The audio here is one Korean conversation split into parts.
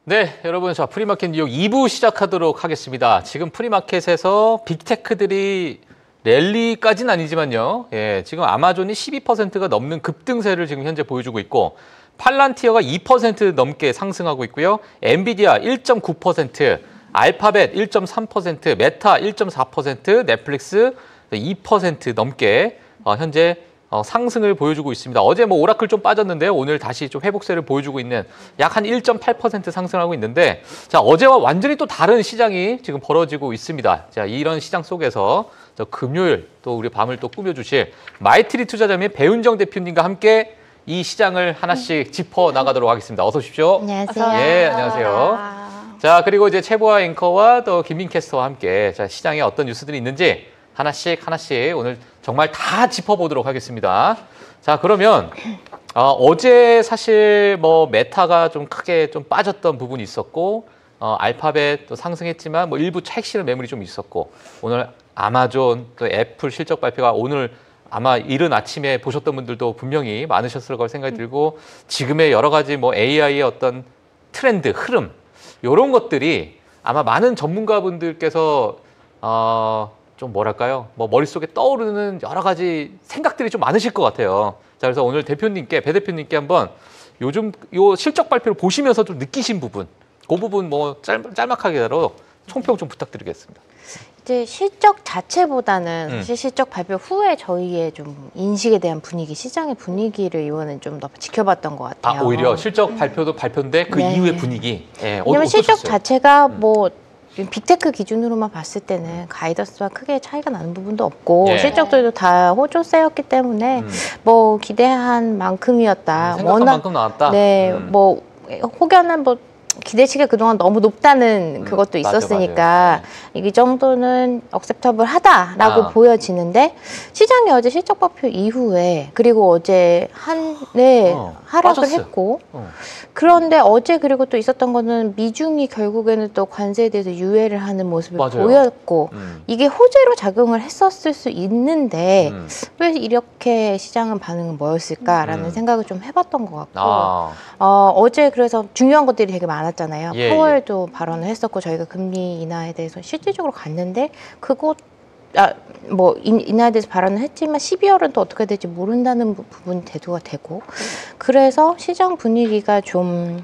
네, 여러분, 자, 프리마켓 뉴욕 2부 시작하도록 하겠습니다. 지금 프리마켓에서 빅테크들이 랠리까지는 아니지만요. 예, 지금 아마존이 12%가 넘는 급등세를 지금 현재 보여주고 있고, 팔란티어가 2% 넘게 상승하고 있고요. 엔비디아 1.9%, 알파벳 1.3%, 메타 1.4%, 넷플릭스 2% 넘게 현재 상승을 보여주고 있습니다. 어제 뭐 오라클 좀 빠졌는데요. 오늘 다시 좀 회복세를 보여주고 있는 약 한 1.8% 상승하고 있는데, 자, 어제와 완전히 또 다른 시장이 지금 벌어지고 있습니다. 자, 이런 시장 속에서 금요일 또 우리 밤을 또 꾸며주실 마이트리 투자자의 배은정 대표님과 함께 이 시장을 하나씩 짚어 나가도록 하겠습니다. 어서 오십시오. 안녕하세요. 예, 안녕하세요. 자, 그리고 이제 최보아 앵커와 또 김민 캐스터와 함께 자, 시장에 어떤 뉴스들이 있는지 하나씩 오늘 정말 다 짚어보도록 하겠습니다. 자, 그러면 어제 사실 뭐 메타가 좀 크게 좀 빠졌던 부분이 있었고, 알파벳 또 상승했지만 뭐 일부 핵실현 매물이 좀 있었고, 오늘 아마존 또 애플 실적 발표가 오늘 아마 이른 아침에 보셨던 분들도 분명히 많으셨을 거라 생각이 들고, 지금의 여러 가지 뭐 AI의 어떤 트렌드, 흐름 이런 것들이 아마 많은 전문가분들께서 좀 뭐랄까요? 뭐 머릿속에 떠오르는 여러 가지 생각들이 좀 많으실 것 같아요. 자, 그래서 오늘 배 대표님께 한번 요즘 요 실적 발표를 보시면서 좀 느끼신 부분, 그 부분 뭐 짤막하게라도 총평 좀 부탁드리겠습니다. 이제 실적 자체보다는 사실 실적 발표 후에 저희의 좀 인식에 대한 분위기, 시장의 분위기를 이번엔 좀 더 지켜봤던 것 같아요. 아, 오히려 실적 발표도 발표인데 그 네. 이후의 분위기. 예, 왜냐면 실적 어떠셨어요? 자체가 뭐 빅테크 기준으로만 봤을 때는 가이던스와 크게 차이가 나는 부분도 없고, 예. 실적들도 다 호조세였기 때문에 뭐 기대한 만큼이었다. 생각한 만큼 나왔다. 네, 뭐 혹여는 뭐 기대치가 그동안 너무 높다는 그것도 맞아, 있었으니까 이 정도는 억셉터블 하다라고 보여지는데, 시장이 어제 실적 발표 이후에 그리고 어제 하락을 빠졌어요. 했고, 그런데 어제 그리고 또 있었던 거는 미중이 결국에는 또 관세에 대해서 유예를 하는 모습을 맞아요. 보였고, 이게 호재로 작용을 했었을 수 있는데 왜 이렇게 시장은 반응은 뭐였을까라는 생각을 좀 해봤던 것 같고, 어제 그래서 중요한 것들이 되게 많았잖아요. 예, 파월도 발언을 했었고, 저희가 금리 인하에 대해서 실질적으로 갔는데 인하에 대해서 발언을 했지만 12월은 또 어떻게 될지 모른다는 부분이 대두가 되고, 그래서 시장 분위기가 좀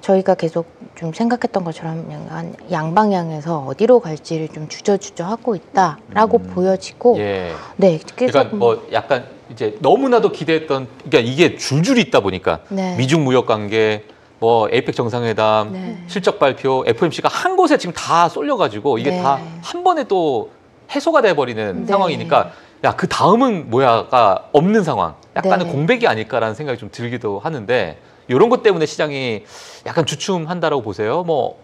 저희가 계속 좀 생각했던 것처럼 약간 양방향에서 어디로 갈지를 좀 주저하고 있다라고 보여지고, 예. 네, 그래서 그러니까 뭐 약간 이제 너무나도 기대했던, 그러니까 이게 줄줄이 있다 보니까 미중 무역 관계, 뭐 에이펙 정상회담, 실적 발표, FOMC가 한 곳에 지금 다 쏠려가지고 이게 다 한 번에 또 해소가 돼버리는 상황이니까, 야, 그 다음은 뭐야가 없는 상황, 약간은 공백이 아닐까라는 생각이 좀 들기도 하는데, 이런 것 때문에 시장이 약간 주춤한다라고 보세요? 뭐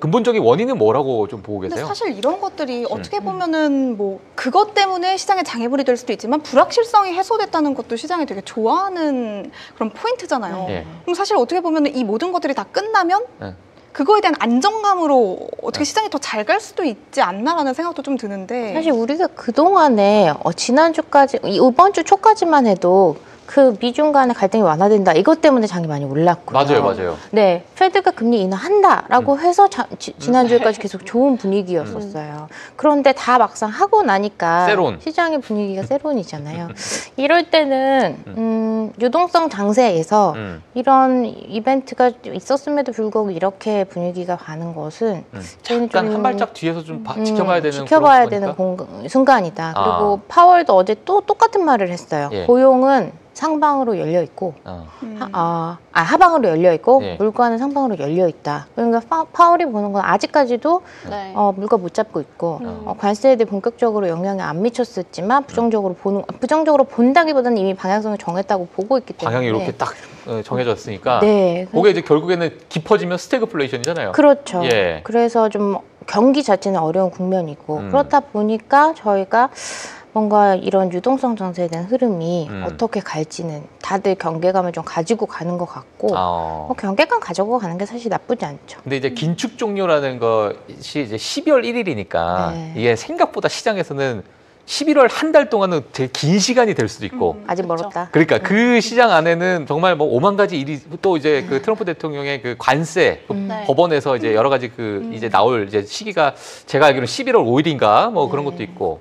근본적인 원인은 뭐라고 좀 보고 계세요? 근데 사실 이런 것들이 어떻게 보면은 뭐 그것 때문에 시장의 장애물이 될 수도 있지만, 불확실성이 해소됐다는 것도 시장이 되게 좋아하는 그런 포인트잖아요. 예. 그럼 사실 어떻게 보면은 이 모든 것들이 다 끝나면 그거에 대한 안정감으로 어떻게 시장이 더 잘 갈 수도 있지 않나라는 생각도 좀 드는데, 사실 우리가 그동안에 지난주까지, 이번 주 초까지만 해도 그 미중 간의 갈등이 완화된다, 이것 때문에 장이 많이 올랐고요. 맞아요. 네, 페드가 금리 인하한다라고 해서 지난주에까지 계속 좋은 분위기였었어요. 그런데 다 막상 하고 나니까 세론. 시장의 분위기가 세론이잖아요. 이럴 때는 유동성 장세에서 이런 이벤트가 있었음에도 불구하고 이렇게 분위기가 가는 것은 저희는 잠깐 좀 한 발짝 뒤에서 좀 지켜봐야 되는 지켜봐야 되는 순간이다. 그리고 파월도 어제 또 똑같은 말을 했어요. 고용은 상방으로 열려 있고, 하방으로 열려 있고, 물가는 상방으로 열려 있다. 그러니까 파월이 보는 건 아직까지도 물가 못 잡고 있고, 관세에 대해 본격적으로 영향이 안 미쳤었지만 부정적으로 본다기보다는 이미 방향성을 정했다고 보고 있기 때문에, 방향이 이렇게 딱 정해졌으니까, 네, 그게 이제 결국에는 깊어지면 스태그플레이션이잖아요. 그렇죠. 예. 그래서 좀 경기 자체는 어려운 국면이고, 그렇다 보니까 저희가 뭔가 이런 유동성 정세에 대한 흐름이 어떻게 갈지는 다들 경계감을 좀 가지고 가는 것 같고, 경계감 가지고 가는 게 사실 나쁘지 않죠. 근데 이제 긴축 종료라는 것이 이제 12월 1일이니까 이게 생각보다 시장에서는 11월 한 달 동안은 되게 긴 시간이 될 수도 있고 아직 멀었다. 그러니까 그 시장 안에는 정말 뭐 5만 가지 일이 또 이제 그 트럼프 대통령의 그 관세 법원에서 이제 여러 가지 그 이제 나올 이제 시기가 제가 알기로는 11월 5일인가 뭐 그런 것도 있고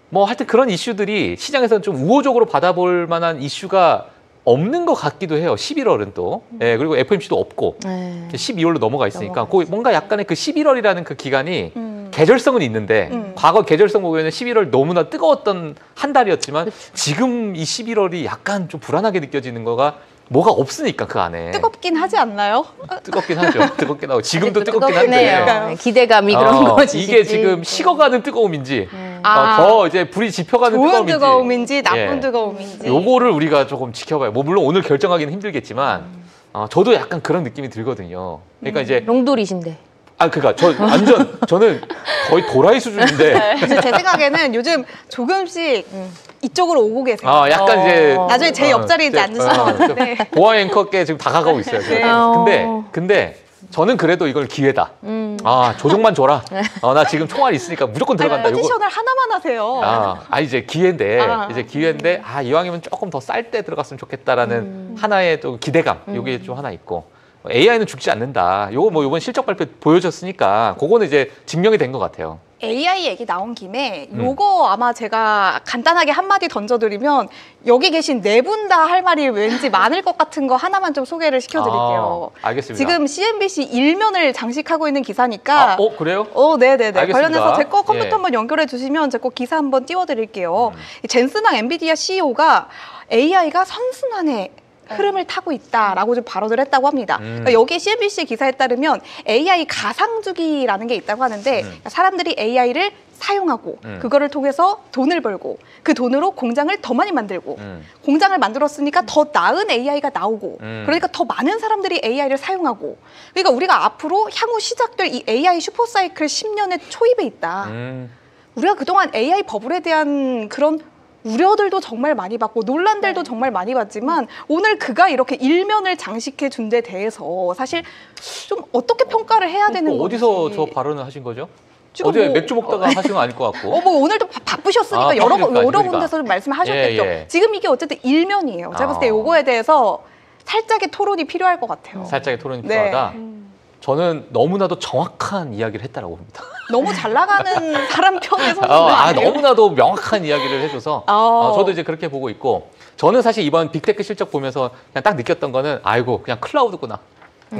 뭐 하여튼 그런 이슈들이 시장에서는 좀 우호적으로 받아볼 만한 이슈가 없는 것 같기도 해요. 11월은 또. 예, 그리고 FOMC도 없고 12월로 넘어가 있으니까 그 뭔가 약간의 그 11월이라는 그 기간이 계절성은 있는데 과거 계절성 보면은 11월 너무나 뜨거웠던 한 달이었지만 지금 이 11월이 약간 좀 불안하게 느껴지는 거가 뭐가 없으니까 그 안에. 뜨겁긴 하지 않나요? 뜨겁긴 하죠. 뜨겁긴 하고 지금도 뜨겁긴 한데. 기대감이 그런 거지. 이게 지금 식어가는 뜨거움인지 더 이제 불이 지펴가는 좋은 뜨거움인지 나쁜 뜨거움인지. 요거를 우리가 조금 지켜봐요. 뭐 물론 오늘 결정하기는 힘들겠지만 저도 약간 그런 느낌이 들거든요. 그러니까 이제 롱돌이신데. 그러니까 저는 거의 도라이 수준인데. 제 생각에는 요즘 조금씩 이쪽으로 오고 계세요. 약간 이제 나중에 제 옆자리에 이제 앉으실 것 같은데. 보아 앵커께 지금 다가가고 있어요. 근데 저는 그래도 이걸 기회다. 조정만 줘라. 나 지금 총알 있으니까 무조건 들어간다. 포지션을 하나만 하세요. 이제 기회인데 이왕이면 조금 더 쌀 때 들어갔으면 좋겠다라는 하나의 또 기대감. 요게 좀 하나 있고. AI는 죽지 않는다. 요거 뭐 이번 실적 발표 보여줬으니까 그거는 이제 증명이 된 것 같아요. AI 얘기 나온 김에 요거 아마 제가 간단하게 한마디 던져드리면 여기 계신 네 분 다 할 말이 왠지 많을 것 같은 거 하나만 좀 소개를 시켜드릴게요. 알겠습니다. 지금 CNBC 1면을 장식하고 있는 기사니까. 그래요? 네네네. 알겠습니다. 관련해서 제 거 컴퓨터 한번 연결해 주시면 제 거 기사 한번 띄워드릴게요. 젠슨항 엔비디아 CEO가 AI가 선순환에 흐름을 타고 있다라고 좀 발언을 했다고 합니다. 그러니까 여기 CNBC 기사에 따르면 AI 가상주기라는 게 있다고 하는데 사람들이 AI를 사용하고 그거를 통해서 돈을 벌고 그 돈으로 공장을 더 많이 만들고 공장을 만들었으니까 더 나은 AI가 나오고 그러니까 더 많은 사람들이 AI를 사용하고 그러니까 우리가 앞으로 향후 시작될 이 AI 슈퍼사이클 10년의 초입에 있다. 우리가 그동안 AI 버블에 대한 그런 우려들도 정말 많이 받고 논란들도 정말 많이 받지만 오늘 그가 이렇게 일면을 장식해 준 데 대해서 사실 좀 어떻게 평가를 해야 되는 건지. 어디서 저 발언을 하신 거죠? 어제 맥주 먹다가 하신 건 아닐 것 같고. 뭐 오늘도 바쁘셨으니까 여러 군데서 좀 말씀하셨겠죠. 지금 이게 어쨌든 일면이에요. 제가 봤을 때 요거에 대해서 살짝의 토론이 필요할 것 같아요. 살짝의 토론이 필요하다? 저는 너무나도 정확한 이야기를 했다라고 봅니다. 너무 잘 나가는 사람 편에서 너무나도 명확한 이야기를 해줘서 저도 이제 그렇게 보고 있고 저는 사실 이번 빅테크 실적 보면서 그냥 딱 느꼈던 거는 그냥 클라우드구나.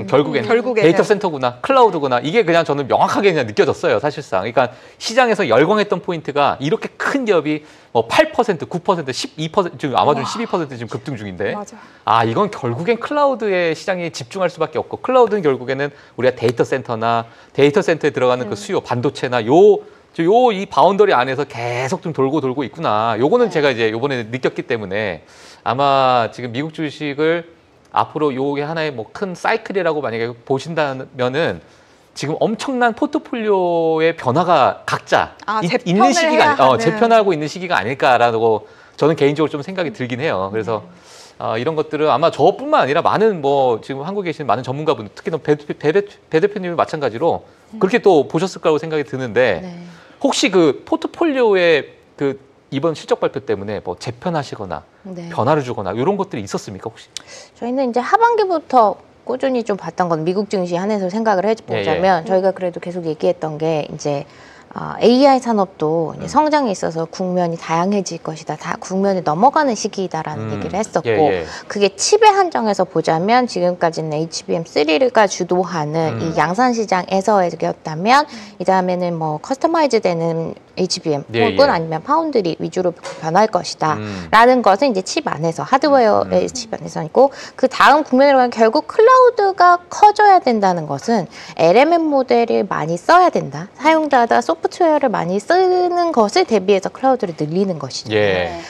결국엔 데이터 센터구나, 클라우드구나. 이게 그냥 저는 명확하게 그냥 느껴졌어요, 사실상. 그러니까 시장에서 열광했던 포인트가 이렇게 큰 기업이 뭐 8%, 9%, 12%, 지금 아마존 12% 지금 급등 중인데. 맞아. 이건 결국엔 클라우드에 시장이 집중할 수밖에 없고 클라우드는 결국에는 우리가 데이터 센터나 데이터 센터에 들어가는 그 수요, 반도체나 이 바운더리 안에서 계속 좀 돌고 있구나. 요거는 제가 이제 요번에 느꼈기 때문에 아마 지금 미국 주식을 앞으로 요게 하나의 뭐 큰 사이클이라고 만약에 보신다면은 지금 엄청난 포트폴리오의 변화가 각자 있는 시기가 재편하고 있는 시기가 아닐까라고 저는 개인적으로 좀 생각이 들긴 해요. 그래서 이런 것들은 아마 저뿐만 아니라 많은 뭐 지금 한국에 계신 많은 전문가분들 특히 배 대표님이 마찬가지로 그렇게 또 보셨을 거라고 생각이 드는데 혹시 그 포트폴리오의 그 이번 실적 발표 때문에 뭐 재편하시거나 변화를 주거나 이런 것들이 있었습니까 혹시? 저희는 이제 하반기부터 꾸준히 좀 봤던 건 미국 증시 한해서 생각을 해보자면 저희가 그래도 계속 얘기했던 게 이제 AI 산업도 이제 성장에 있어서 국면이 다양해질 것이다. 다 국면에 넘어가는 시기이다라는 얘기를 했었고 그게 칩의 한정에서 보자면 지금까지는 HBM3가 주도하는 이 양산 시장에서였다면 이 다음에는 뭐 커스터마이즈 되는 HBM 혹은 아니면 파운드리 위주로 변할 것이다 라는 것은 이제 칩 안에서 하드웨어의 칩 안에서 있고 그 다음 국면으로 가면 결국 클라우드가 커져야 된다는 것은 LMM 모델을 많이 써야 된다. 사용자가 소프트웨어를 많이 쓰는 것을 대비해서 클라우드를 늘리는 것이죠.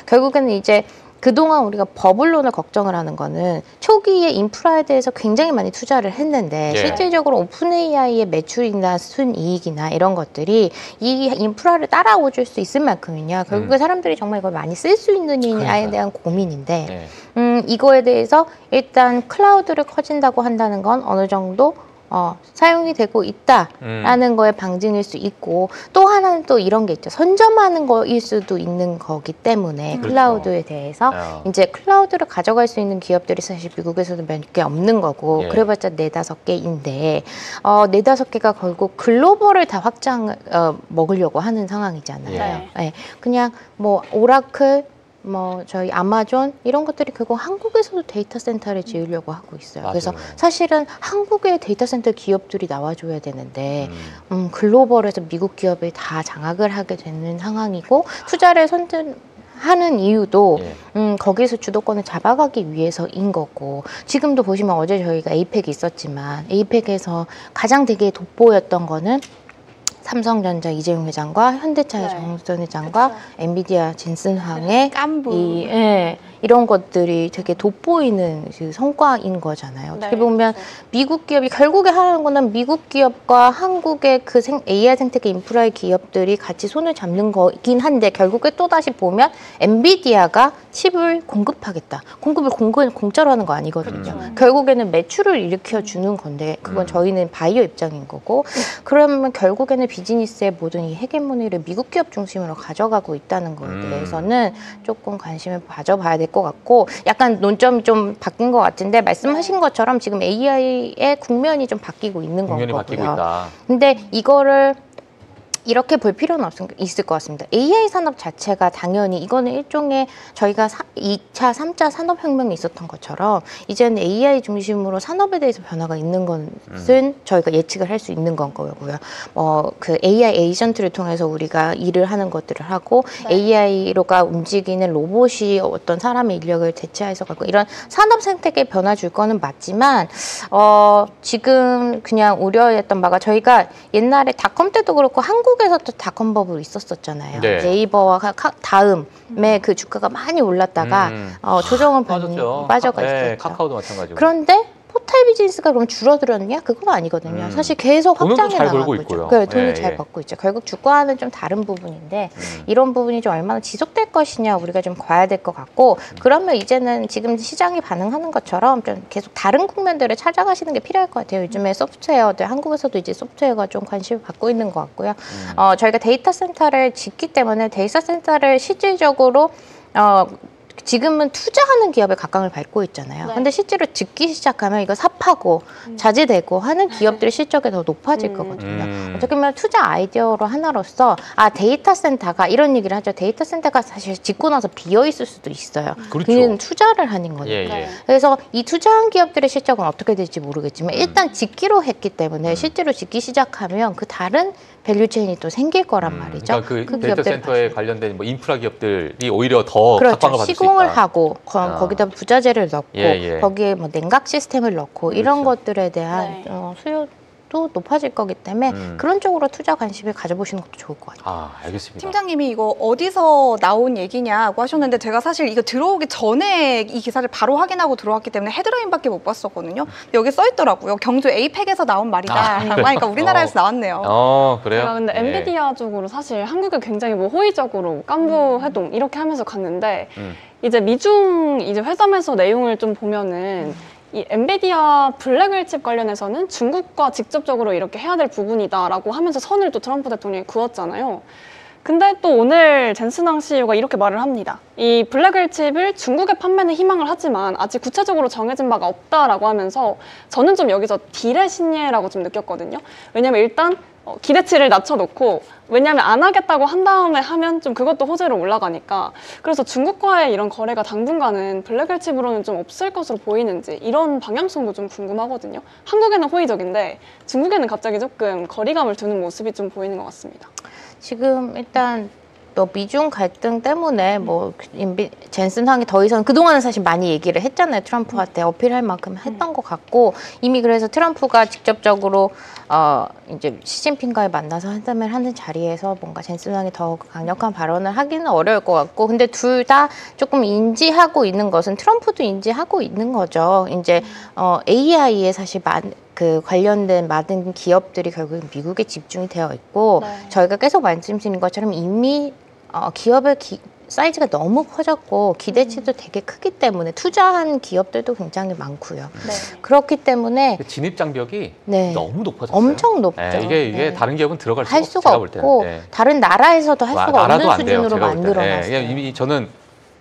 결국에는 이제 그동안 우리가 버블론을 걱정을 하는 거는 초기에 인프라에 대해서 굉장히 많이 투자를 했는데 실질적으로 오픈 AI의 매출이나 순이익이나 이런 것들이 이 인프라를 따라오 줄 수 있을 만큼이냐 결국에 사람들이 정말 이걸 많이 쓸 수 있느냐에 대한 고민인데 이거에 대해서 일단 클라우드를 커진다고 한다는 건 어느 정도 사용이 되고 있다라는 거에 방증일 수 있고 또 하나는 또 이런 게 있죠. 선점하는 거일 수도 있는 거기 때문에 그렇죠. 클라우드에 대해서 이제 클라우드를 가져갈 수 있는 기업들이 사실 미국에서도 몇 개 없는 거고 그래봤자 4-5개인데 4-5개가 결국 글로벌을 다 확장 먹으려고 하는 상황이잖아요. 네. 그냥 뭐 오라클 뭐 저희 아마존 이런 것들이 결국 한국에서도 데이터 센터를 지으려고 하고 있어요. 맞아요. 그래서 사실은 한국의 데이터 센터 기업들이 나와줘야 되는데 글로벌에서 미국 기업이 다 장악을 하게 되는 상황이고 투자를 하는 이유도 거기서 주도권을 잡아가기 위해서인 거고 지금도 보시면 어제 저희가 에이펙이 있었지만 에이펙에서 가장 되게 돋보였던 거는 삼성전자 이재용 회장과 현대차의 정우선 회장과 그쵸. 엔비디아 젠슨 황의 깐부 이런 것들이 되게 돋보이는 그 성과인 거잖아요. 어떻게 보면 미국 기업이 결국에 하는 거는 미국 기업과 한국의 그 AI 생태계 인프라의 기업들이 같이 손을 잡는 거긴 한데 결국에 또다시 보면 엔비디아가 칩을 공급하겠다. 공급을 공짜로 하는 거 아니거든요. 결국에는 매출을 일으켜주는 건데 그건 저희는 바이오 입장인 거고 그러면 결국에는 비즈니스의 모든 이 헤게모니를 미국 기업 중심으로 가져가고 있다는 거에 대해서는 조금 관심을 가져봐야 될 것 같고 약간 논점이 좀 바뀐 것 같은데 말씀하신 것처럼 지금 AI의 국면이 좀 바뀌고 있는 거고요. 바뀌고 있다. 근데 이거를 이렇게 볼 필요는 있을 것 같습니다. AI 산업 자체가 당연히 이거는 일종의 저희가 2차, 3차 산업혁명이 있었던 것처럼 이제는 AI 중심으로 산업에 대해서 변화가 있는 것은 저희가 예측을 할 수 있는 건 거고요. 그 AI 에이전트를 통해서 우리가 일을 하는 것들을 하고 AI로가 움직이는 로봇이 어떤 사람의 인력을 대체해서 가고 이런 산업 생태계 변화 줄 거는 맞지만 지금 그냥 우려했던 바가 저희가 옛날에 닷컴 때도 그렇고 한국에서도 닷컴 버블 있었었잖아요. 네이버와 다음에 그 주가가 많이 올랐다가 조정을 빠져가 있었죠. 카카오도 마찬가지고. 그런데 포탈 비즈니스가 그럼 줄어들었냐? 그건 아니거든요. 사실 계속 확장해 나가고 있죠. 그래, 돈을 잘 벌고 있죠. 결국 주가와는 좀 다른 부분인데 이런 부분이 좀 얼마나 지속될 것이냐 우리가 좀 봐야 될 것 같고 그러면 이제는 지금 시장이 반응하는 것처럼 좀 계속 다른 국면들을 찾아가시는 게 필요할 것 같아요. 요즘에 소프트웨어들 한국에서도 이제 소프트웨어가 좀 관심을 받고 있는 것 같고요. 저희가 데이터 센터를 짓기 때문에 데이터 센터를 실질적으로 지금은 투자하는 기업의 각광을 받고 있잖아요. 근데 실제로 짓기 시작하면 이거 삽하고 자재되고 하는 기업들의 실적이 더 높아질 거거든요. 어떻게 보면 투자 아이디어로 하나로서 데이터 센터가 이런 얘기를 하죠. 데이터 센터가 사실 짓고 나서 비어 있을 수도 있어요. 그는 투자를 하는 거니까. 그래서 이 투자한 기업들의 실적은 어떻게 될지 모르겠지만 일단 짓기로 했기 때문에 실제로 짓기 시작하면 그 다른 밸류체인이 또 생길 거란 말이죠. 그러니까 그 데이터 센터에 관련된 뭐 인프라 기업들이 오히려 더 각광을 받을 수 있다. 시공을 하고 거기다 부자재를 넣고 거기에 뭐 냉각 시스템을 넣고 이런 것들에 대한 수요도 높아질 거기 때문에 그런 쪽으로 투자 관심을 가져보시는 것도 좋을 것 같아요. 알겠습니다. 팀장님이 이거 어디서 나온 얘기냐고 하셨는데 제가 사실 이거 들어오기 전에 이 기사를 바로 확인하고 들어왔기 때문에 헤드라인밖에 못 봤었거든요. 여기 써 있더라고요. 경주 에이펙에서 나온 말이다. 라고 하니까 우리나라에서 나왔네요. 그래요? 제가 근데 엔비디아 쪽으로 사실 한국에 굉장히 뭐 호의적으로 깐부 회동 이렇게 하면서 갔는데 이제 미중 이제 회담에서 내용을 좀 보면은 이 엔비디아 블랙웰 칩 관련해서는 중국과 직접적으로 이렇게 해야 될 부분이다라고 하면서 선을 또 트럼프 대통령이 그었잖아요. 근데 또 오늘 젠슨 황 CEO가 이렇게 말을 합니다. 이 블랙웰 칩을 중국에 판매는 희망을 하지만 아직 구체적으로 정해진 바가 없다라고 하면서 저는 좀 여기서 딜의 신예라고 좀 느꼈거든요. 왜냐면 일단 기대치를 낮춰놓고 왜냐하면 안 하겠다고 한 다음에 하면 좀 그것도 호재로 올라가니까 그래서 중국과의 이런 거래가 당분간은 블랙웰 칩으로는 좀 없을 것으로 보이는지 이런 방향성도 좀 궁금하거든요. 한국에는 호의적인데 중국에는 갑자기 조금 거리감을 두는 모습이 좀 보이는 것 같습니다. 지금 일단 미중 갈등 때문에 젠슨 황이 더 이상 그동안은 사실 많이 얘기를 했잖아요. 트럼프한테 어필할 만큼 했던 것 같고 이미 그래서 트럼프가 직접적으로 이제 시진핑과의 만나서 회담을 하는 자리에서 뭔가 젠슨 황이 더 강력한 발언을 하기는 어려울 것 같고 근데 둘 다 조금 인지하고 있는 것은 트럼프도 인지하고 있는 거죠. 이제 AI에 사실 그 관련된 많은 기업들이 결국은 미국에 집중이 되어 있고 저희가 계속 말씀드린 것처럼 이미 기업의 사이즈가 너무 커졌고 기대치도 되게 크기 때문에 투자한 기업들도 굉장히 많고요. 네. 그렇기 때문에 진입 장벽이 네. 너무 높아졌어요. 엄청 높죠. 네, 이게 네. 다른 기업은 들어갈 할 수가 없고 네. 다른 나라에서도 할 수가 없는 수준으로 만들어놨어요. 네. 이미 저는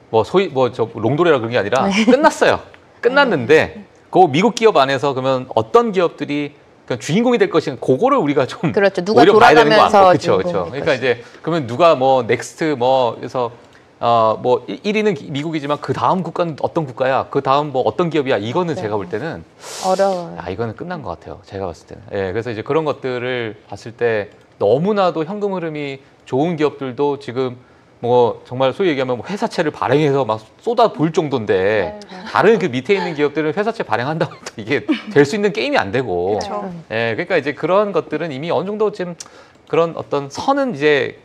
뭐 소위 저 롱도레라 그런 게 아니라 네. 끝났어요. 끝났는데 그 미국 기업 안에서 그러면 어떤 기업들이 주인공이 될 것인가 그거를 우리가 좀 그렇죠. 누가 돌아가면서 그렇죠. 그러니까 이제 그러면 누가 뭐 넥스트 뭐 그래서 뭐 1위는 미국이지만 그 다음 국가는 어떤 국가야? 그 다음 뭐 어떤 기업이야? 이거는 제가 볼 때는 어려워요. 이거는 끝난 것 같아요. 제가 봤을 때는. 예, 그래서 이제 그런 것들을 봤을 때 너무나도 현금 흐름이 좋은 기업들도 지금 뭐 정말 소위 얘기하면 뭐 회사채를 발행해서 막 쏟아 부을 정도인데 다른 그 밑에 있는 기업들은 회사채 발행한다고 해도 이게 될 수 있는 게임이 안 되고. 그렇죠. 예, 그러니까 이제 그런 것들은 이미 어느 정도 지금 그런 어떤 선은 이제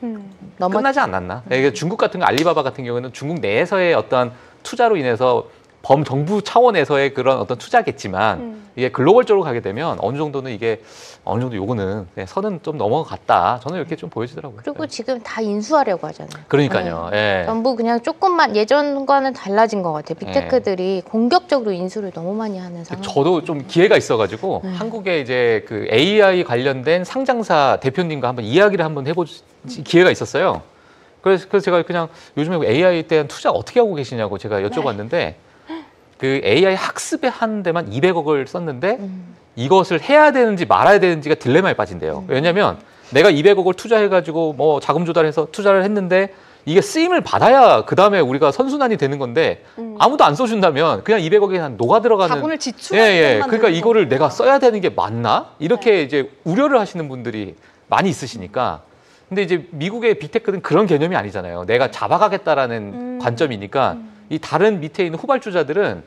끝나지 않았나? 예, 중국 같은 거 알리바바 같은 경우는 중국 내에서의 어떤 투자로 인해서 범정부 차원에서의 그런 어떤 투자겠지만 이게 글로벌적으로 가게 되면 어느 정도는 이게 어느 정도 요거는 선은 좀 넘어갔다. 저는 이렇게 좀 보여지더라고요. 그리고 지금 다 인수하려고 하잖아요. 그러니까요. 예. 전부 그냥 조금만 예전과는 달라진 것 같아요. 빅테크들이 공격적으로 인수를 너무 많이 하는 상황. 저도 좀 기회가 있어가지고 한국에 이제 그 AI 관련된 상장사 대표님과 한번 이야기를 한번 해볼 기회가 있었어요. 그래서 제가 그냥 요즘에 AI에 대한 투자 어떻게 하고 계시냐고 제가 여쭤봤는데 그 AI 학습에 하는 데만 200억을 썼는데 이것을 해야 되는지 말아야 되는지가 딜레마에 빠진대요. 왜냐하면 내가 200억을 투자해가지고 뭐 자금 조달해서 투자를 했는데 이게 쓰임을 받아야 그 다음에 우리가 선순환이 되는 건데 아무도 안 써준다면 그냥 200억이 그냥 녹아 들어가는. 자본을 지출하는 그러니까 이거를 내가 써야 되는 게 맞나? 이렇게 이제 우려를 하시는 분들이 많이 있으시니까. 근데 이제 미국의 빅테크는 그런 개념이 아니잖아요. 내가 잡아가겠다라는 관점이니까 이 다른 밑에 있는 후발주자들은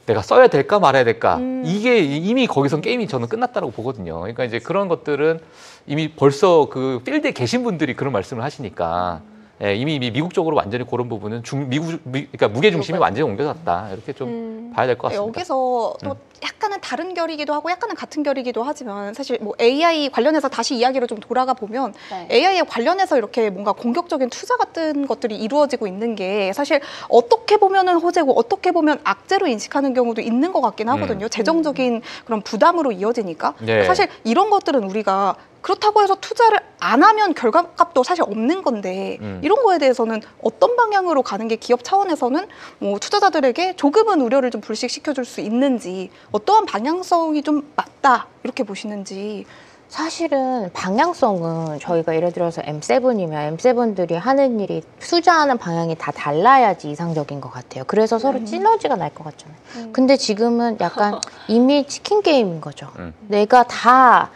내가 써야 될까 말아야 될까 이게 이미 거기선 게임이 저는 끝났다고 보거든요. 그러니까 이제 그런 것들은 이미 벌써 그 필드에 계신 분들이 그런 말씀을 하시니까 예, 이미 미국 쪽으로 완전히 그런 부분은 그러니까 무게 중심이 완전히 옮겨졌다 이렇게 좀 봐야 될 것 같습니다. 여기서 또 약간은 다른 결이기도 하고 약간은 같은 결이기도 하지만 사실 뭐 AI 관련해서 다시 이야기로 좀 돌아가 보면 AI에 관련해서 이렇게 뭔가 공격적인 투자 같은 것들이 이루어지고 있는 게 사실 어떻게 보면은 호재고 어떻게 보면 악재로 인식하는 경우도 있는 것 같긴 하거든요. 재정적인 그런 부담으로 이어지니까 사실 이런 것들은 우리가 그렇다고 해서 투자를 안 하면 결과값도 사실 없는 건데 이런 거에 대해서는 어떤 방향으로 가는 게 기업 차원에서는 뭐 투자자들에게 조금은 우려를 좀 불식시켜줄 수 있는지 어떠한 방향성이 좀 맞다 이렇게 보시는지. 사실은 방향성은 저희가 예를 들어서 M7이면 M7들이 하는 일이 투자하는 방향이 다 달라야지 이상적인 것 같아요. 그래서 서로 시너지가 날 것 같잖아요. 근데 지금은 약간 이미 치킨 게임인 거죠. 내가 다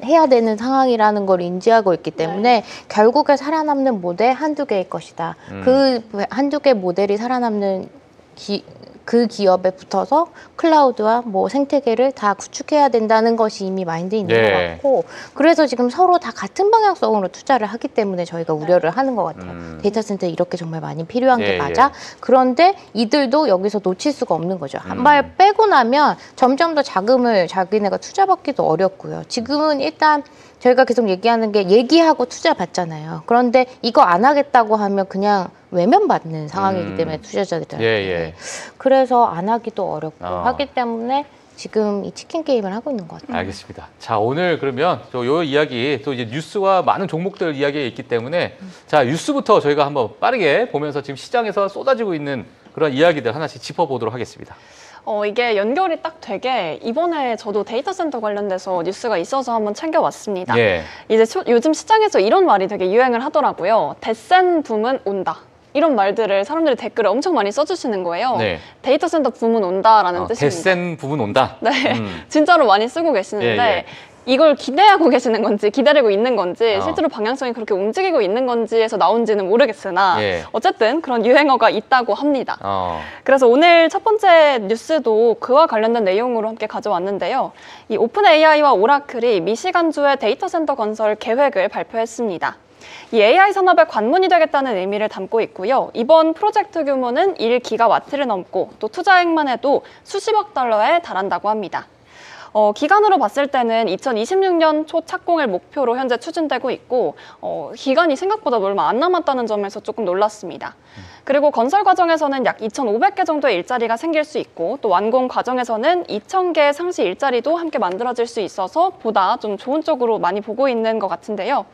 해야 되는 상황이라는 걸 인지하고 있기 때문에 결국에 살아남는 모델 한두 개일 것이다. 그 한두 개 모델이 살아남는 그 기업에 붙어서 클라우드와 뭐 생태계를 다 구축해야 된다는 것이 이미 마인드에 있는 것 같고 그래서 지금 서로 다 같은 방향성으로 투자를 하기 때문에 저희가 우려를 하는 것 같아요. 데이터 센터 이렇게 정말 많이 필요한 게 맞아. 그런데 이들도 여기서 놓칠 수가 없는 거죠. 한 발 빼고 나면 점점 더 자금을 자기네가 투자받기도 어렵고요. 지금은 일단 저희가 계속 얘기하는 게 얘기하고 투자 받잖아요. 그런데 이거 안 하겠다고 하면 그냥 외면받는 상황이기 때문에 투자자들한테. 그래서 안 하기도 어렵고 하기 때문에 지금 이 치킨 게임을 하고 있는 것 같아요. 알겠습니다. 자, 오늘 그러면 또 요 이야기 또 이제 뉴스와 많은 종목들 이야기가 있기 때문에 자, 뉴스부터 저희가 한번 빠르게 보면서 지금 시장에서 쏟아지고 있는 그런 이야기들 하나씩 짚어보도록 하겠습니다. 이게 연결이 딱 되게 이번에 저도 데이터 센터 관련돼서 뉴스가 있어서 한번 챙겨왔습니다. 이제 요즘 시장에서 이런 말이 되게 유행을 하더라고요. 데센 붐은 온다. 이런 말들을 사람들이 댓글에 엄청 많이 써주시는 거예요. 데이터 센터 붐은 온다라는 뜻입니다. 데센 붐은 온다? 네, 진짜로 많이 쓰고 계시는데 이걸 기대하고 계시는 건지 기다리고 있는 건지 실제로 방향성이 그렇게 움직이고 있는 건지에서 나온지는 모르겠으나 어쨌든 그런 유행어가 있다고 합니다. 그래서 오늘 첫 번째 뉴스도 그와 관련된 내용으로 함께 가져왔는데요. 이 오픈 AI와 오라클이 미시간주의 데이터 센터 건설 계획을 발표했습니다. 이 AI 산업의 관문이 되겠다는 의미를 담고 있고요. 이번 프로젝트 규모는 1기가와트를 넘고 또 투자액만 해도 수십억 달러에 달한다고 합니다. 기간으로 봤을 때는 2026년 초 착공을 목표로 현재 추진되고 있고 기간이 생각보다 얼마 안 남았다는 점에서 조금 놀랐습니다. 그리고 건설 과정에서는 약 2,500개 정도의 일자리가 생길 수 있고 또 완공 과정에서는 2,000개의 상시 일자리도 함께 만들어질 수 있어서 보다 좀 좋은 쪽으로 많이 보고 있는 것 같은데요.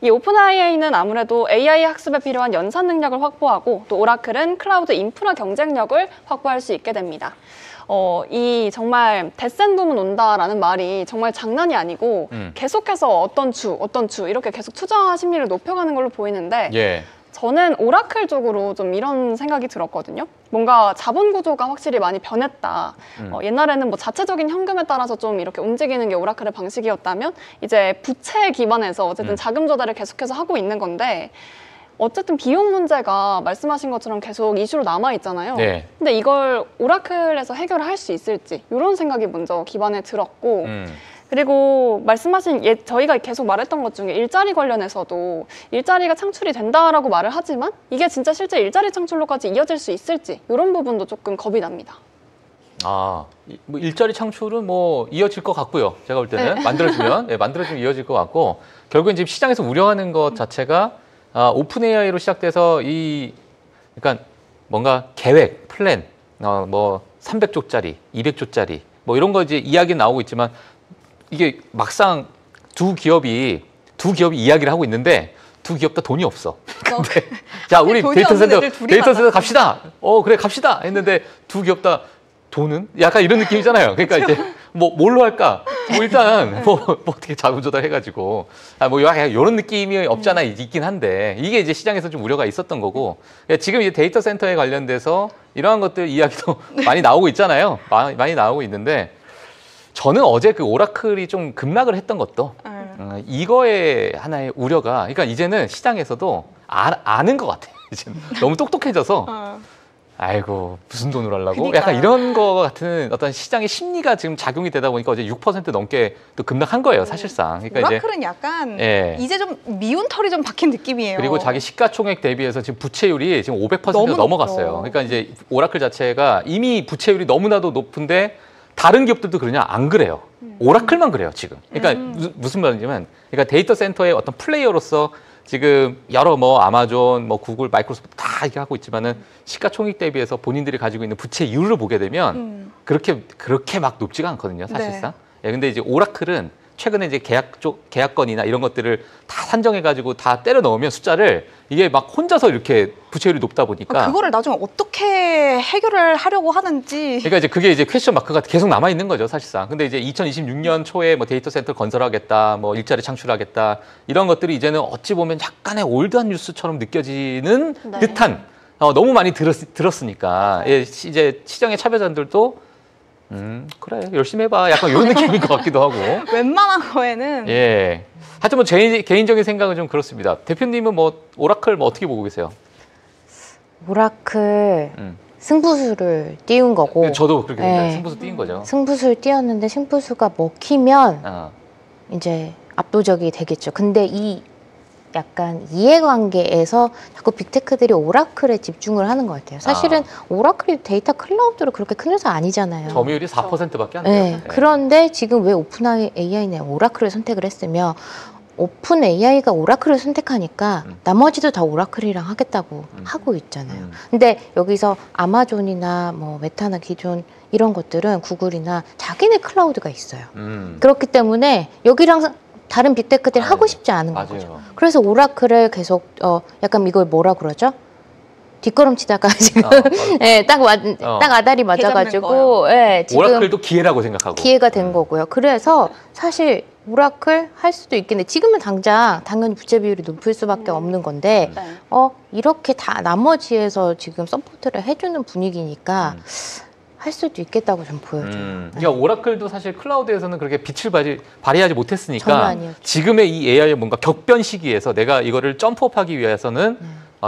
이 오픈AI는 아무래도 AI 학습에 필요한 연산 능력을 확보하고 또 오라클은 클라우드 인프라 경쟁력을 확보할 수 있게 됩니다. 이 정말 닷센 부문 온다라는 말이 정말 장난이 아니고 계속해서 어떤 주 이렇게 계속 투자 심리를 높여가는 걸로 보이는데 예. 저는 오라클 쪽으로 좀 이런 생각이 들었거든요. 뭔가 자본 구조가 확실히 많이 변했다. 옛날에는 뭐 자체적인 현금에 따라서 좀 이렇게 움직이는 게 오라클의 방식이었다면 이제 부채 기반에서 어쨌든 자금 조달을 계속해서 하고 있는 건데 어쨌든 비용 문제가 말씀하신 것처럼 계속 이슈로 남아 있잖아요. 네. 근데 이걸 오라클에서 해결을 할 수 있을지 이런 생각이 먼저 기반에 들었고 그리고 말씀하신 저희가 계속 말했던 것 중에 일자리 관련해서도 일자리가 창출이 된다라고 말을 하지만 이게 진짜 실제 일자리 창출로까지 이어질 수 있을지 이런 부분도 조금 겁이 납니다. 뭐 일자리 창출은 뭐 이어질 것 같고요. 제가 볼 때는 네. 만들어지면 이어질 것 같고 결국엔 지금 시장에서 우려하는 것 자체가 오픈 AI로 시작돼서 그러니까 뭔가 계획, 플랜, 뭐 300조짜리, 200조짜리 뭐 이런 거 이제 이야기 나오고 있지만 이게 막상 두 기업이 이야기를 하고 있는데 두 기업 다 돈이 없어. 근데 자 우리 데이터 센터 갑시다. 그래 갑시다 했는데 두 기업 다 돈은 약간 이런 느낌이잖아요. 그러니까 이제 뭘로 할까? 일단 뭐 어떻게 자금 조달해가지고 뭐 약간 이런 느낌이 없잖아 있긴 한데 이게 이제 시장에서 좀 우려가 있었던 거고 지금 이제 데이터 센터에 관련돼서 이러한 것들 이야기도 많이 나오고 있잖아요. 많이 나오고 있는데. 저는 어제 그 오라클이 좀 급락을 했던 것도 이거에 하나의 우려가 그러니까 이제는 시장에서도 아는 것 같아요. 이제 너무 똑똑해져서 아이고 무슨 돈으로 하려고 그러니까. 약간 이런 거 같은 어떤 시장의 심리가 지금 작용이 되다 보니까 어제 6% 넘게 또 급락한 거예요 사실상. 그러니까 오라클은 이제, 약간 이제 좀 미운 털이 좀 박힌 느낌이에요. 그리고 자기 시가총액 대비해서 지금 부채율이 지금 500%가 넘어갔어요. 그러니까 이제 오라클 자체가 이미 부채율이 너무나도 높은데 다른 기업들도 그러냐? 안 그래요. 오라클만 그래요, 지금. 그러니까 무슨 말이냐면, 그러니까 데이터 센터의 어떤 플레이어로서 지금 여러 아마존, 구글, 마이크로소프트 다 이렇게 하고 있지만은 시가총액 대비해서 본인들이 가지고 있는 부채율을 보게 되면 그렇게 막 높지가 않거든요, 사실상. 네. 근데 이제 오라클은 최근에 이제 계약건이나 이런 것들을 다 산정해가지고 다 때려 넣으면 숫자를 이게 막 혼자서 이렇게 부채율이 높다 보니까 그거를 나중에 어떻게 해결을 하려고 하는지 그러니까 이제 그게 이제 퀘스천 마크가 계속 남아 있는 거죠 사실상. 근데 이제 2026년 초에 데이터 센터 건설하겠다, 일자리 창출하겠다 이런 것들이 이제는 어찌 보면 약간의 올드한 뉴스처럼 느껴지는 네. 듯한 너무 많이 들었으니까 이제 시장의 참여자들도 그래 열심히 해봐 약간 이런 느낌인 것 같기도 하고 웬만한 거에는 하여튼 제 개인적인 생각은 좀 그렇습니다. 대표님은 오라클 어떻게 보고 계세요? 오라클 승부수를 띄운 거고 저도 그렇게 생각해요. 승부수 띄운 거죠. 승부수를 띄웠는데 승부수가 먹히면 이제 압도적이 되겠죠. 근데 이 약간 이해관계에서 자꾸 빅테크들이 오라클에 집중을 하는 것 같아요. 사실은 오라클이 데이터 클라우드로 그렇게 큰 회사 아니잖아요. 점유율이 4%밖에 안 돼요. 그런데 지금 왜 오픈 AI는 오라클을 선택을 했으며 오픈 AI가 오라클을 선택하니까 나머지도 다 오라클이랑 하겠다고 하고 있잖아요. 근데 여기서 아마존이나 메타나 기존 이런 것들은 구글이나 자기네 클라우드가 있어요. 그렇기 때문에 여기랑 다른 빅테크들이 하고 싶지 않은 거죠. 그래서 오라클을 계속 약간 이걸 뭐라 그러죠? 뒷걸음치다가 지금 딱 아다리 맞아가지고 지금 오라클도 기회라고 생각하고 기회가 된 거고요. 그래서 사실 오라클 할 수도 있겠네. 지금은 당연히 부채 비율이 높을 수밖에 없는 건데 이렇게 다 나머지에서 지금 서포트를 해주는 분위기니까 할 수도 있겠다고 좀 보여줘요. 그러니까 오라클도 사실 클라우드에서는 그렇게 빛을 발휘하지 못했으니까 지금의 이 AI의 뭔가 격변 시기에서 내가 이거를 점프업하기 위해서는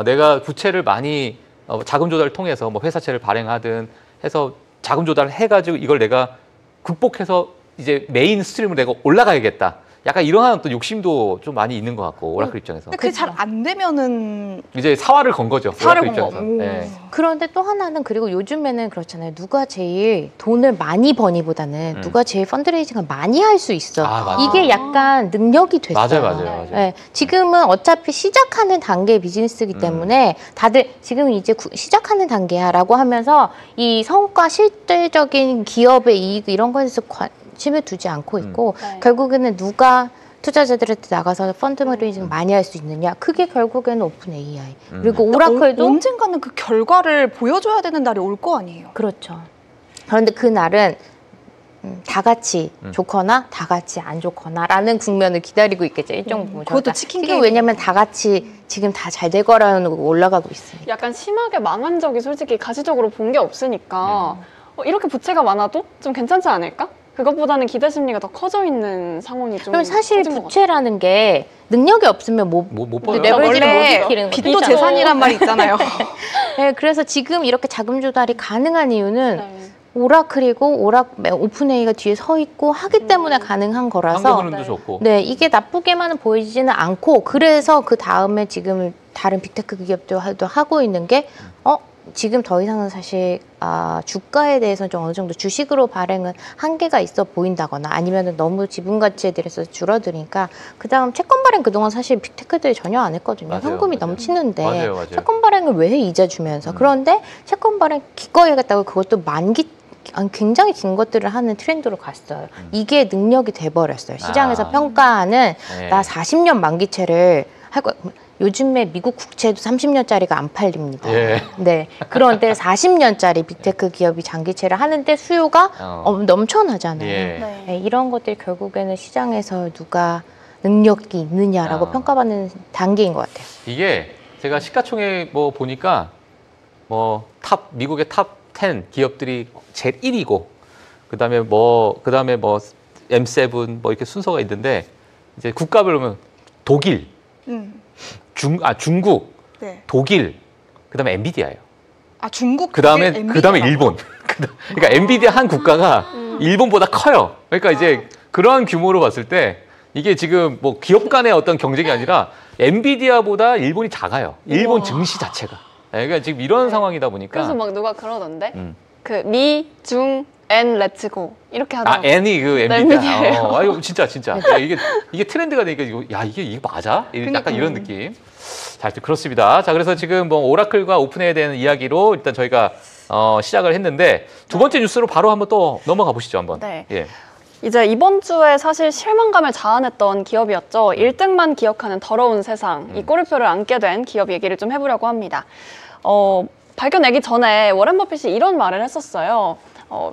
내가 부채를 많이 자금 조달을 통해서 회사채를 발행하든 해서 자금 조달을 해가지고 이걸 내가 극복해서 이제 메인 스트림으로 내가 올라가야겠다. 약간 이러한 또 욕심도 좀 많이 있는 것 같고 오라클 입장에서. 근데 그게 잘 안 되면은 이제 사활을 건 거죠. 사활을 오라클 건 입장에서. 거. 네. 그런데 또 하나는 그리고 요즘에는 그렇잖아요. 누가 제일 돈을 많이 버니보다는 누가 제일 펀드레이징을 많이 할 수 있어. 이게 약간 능력이 됐어요. 맞아요. 네. 지금은 어차피 시작하는 단계의 비즈니스이기 때문에 다들 지금 이제 시작하는 단계야라고 하면서 이 성과 실질적인 기업의 이익 이런 거에서 관심을 두지 않고 있고 결국에는 누가 투자자들한테 나가서 펀드레이징 많이 할 수 있느냐. 그게 결국에는 오픈 AI. 그리고 오라클도 언젠가는 그 결과를 보여줘야 되는 날이 올 거 아니에요. 그렇죠. 그런데 그 날은 다 같이 좋거나 다 같이 안 좋거나라는 국면을 기다리고 있겠죠. 일정 부분. 그것도 치킨 지금 왜냐면 다 같이 지금 다 잘 될 거라는 올라가고 있으니까. 약간 심하게 망한 적이 솔직히 가시적으로 본 게 없으니까 이렇게 부채가 많아도 좀 괜찮지 않을까? 그것보다는 기대 심리가 더 커져 있는 상황이 좀. 그럼 사실 부채라는 게 능력이 없으면 못 레버리지를 못 지키는 빚도 재산이란 말이 있잖아요. 네, 그래서 지금 이렇게 자금 조달이 가능한 이유는 오라클이고 오픈AI가 뒤에 서 있고 하기 때문에 가능한 거라서 환경 좋고. 네, 이게 나쁘게만은 보이지는 않고 그래서 그 다음에 지금 다른 빅테크 기업도 하고 있는 게 지금 더 이상은 사실 주가에 대해서는 좀 어느 정도 주식으로 발행은 한계가 있어 보인다거나 아니면은 너무 지분 가치에 대해서 줄어드니까 그 다음 채권 발행 그동안 사실 빅테크들이 전혀 안 했거든요. 현금이 넘치는데 맞아요. 채권 발행을 왜 해 이자 주면서 그런데 채권 발행 기꺼이 하겠다고 그것도 굉장히 긴 것들을 하는 트렌드로 갔어요. 이게 능력이 돼버렸어요. 시장에서 평가하는 나 40년 만기채를 할 거야. 요즘에 미국 국채도 30년짜리가 안 팔립니다. 네. 그런데 40년짜리 빅테크 기업이 장기채를 하는데 수요가 넘쳐나잖아요. 네, 이런 것들이 결국에는 시장에서 누가 능력이 있느냐라고 평가받는 단계인 것 같아요. 이게 제가 시가총액 뭐 보니까 미국의 탑 10 기업들이 제일 1위고 그다음에 M7 이렇게 순서가 있는데 이제 국가별로 보면 독일 중국, 독일, 그다음에 엔비디아예요. 중국, 그다음에 일본. 그러니까 엔비디아 한 국가가 일본보다 커요. 그러니까 이제 그러한 규모로 봤을 때 이게 지금 뭐 기업 간의 어떤 경쟁이 아니라 엔비디아보다 일본이 작아요. 일본 증시 자체가. 그러니까 지금 이런 상황이다 보니까. 그래서 막 누가 그러던데 그 미, 중, N 렛츠고 이렇게 하더라고요. N이 그 엔비디아. 이거 진짜. 야, 이게 트렌드가 되니까 이게 맞아? 약간 이런 느낌. 자, 그렇습니다. 자, 그래서 지금 뭐 오라클과 오픈AI에 대한 이야기로 일단 저희가 시작을 했는데 두 번째 뉴스로 바로 한번 또 넘어가 보시죠, 한번. 네. 이제 이번 주에 사실 실망감을 자아냈던 기업이었죠. 1등만 기억하는 더러운 세상. 이 꼬리표를 안게 된 기업 얘기를 좀 해보려고 합니다. 발견내기 전에 워렌 버핏이 이런 말을 했었어요.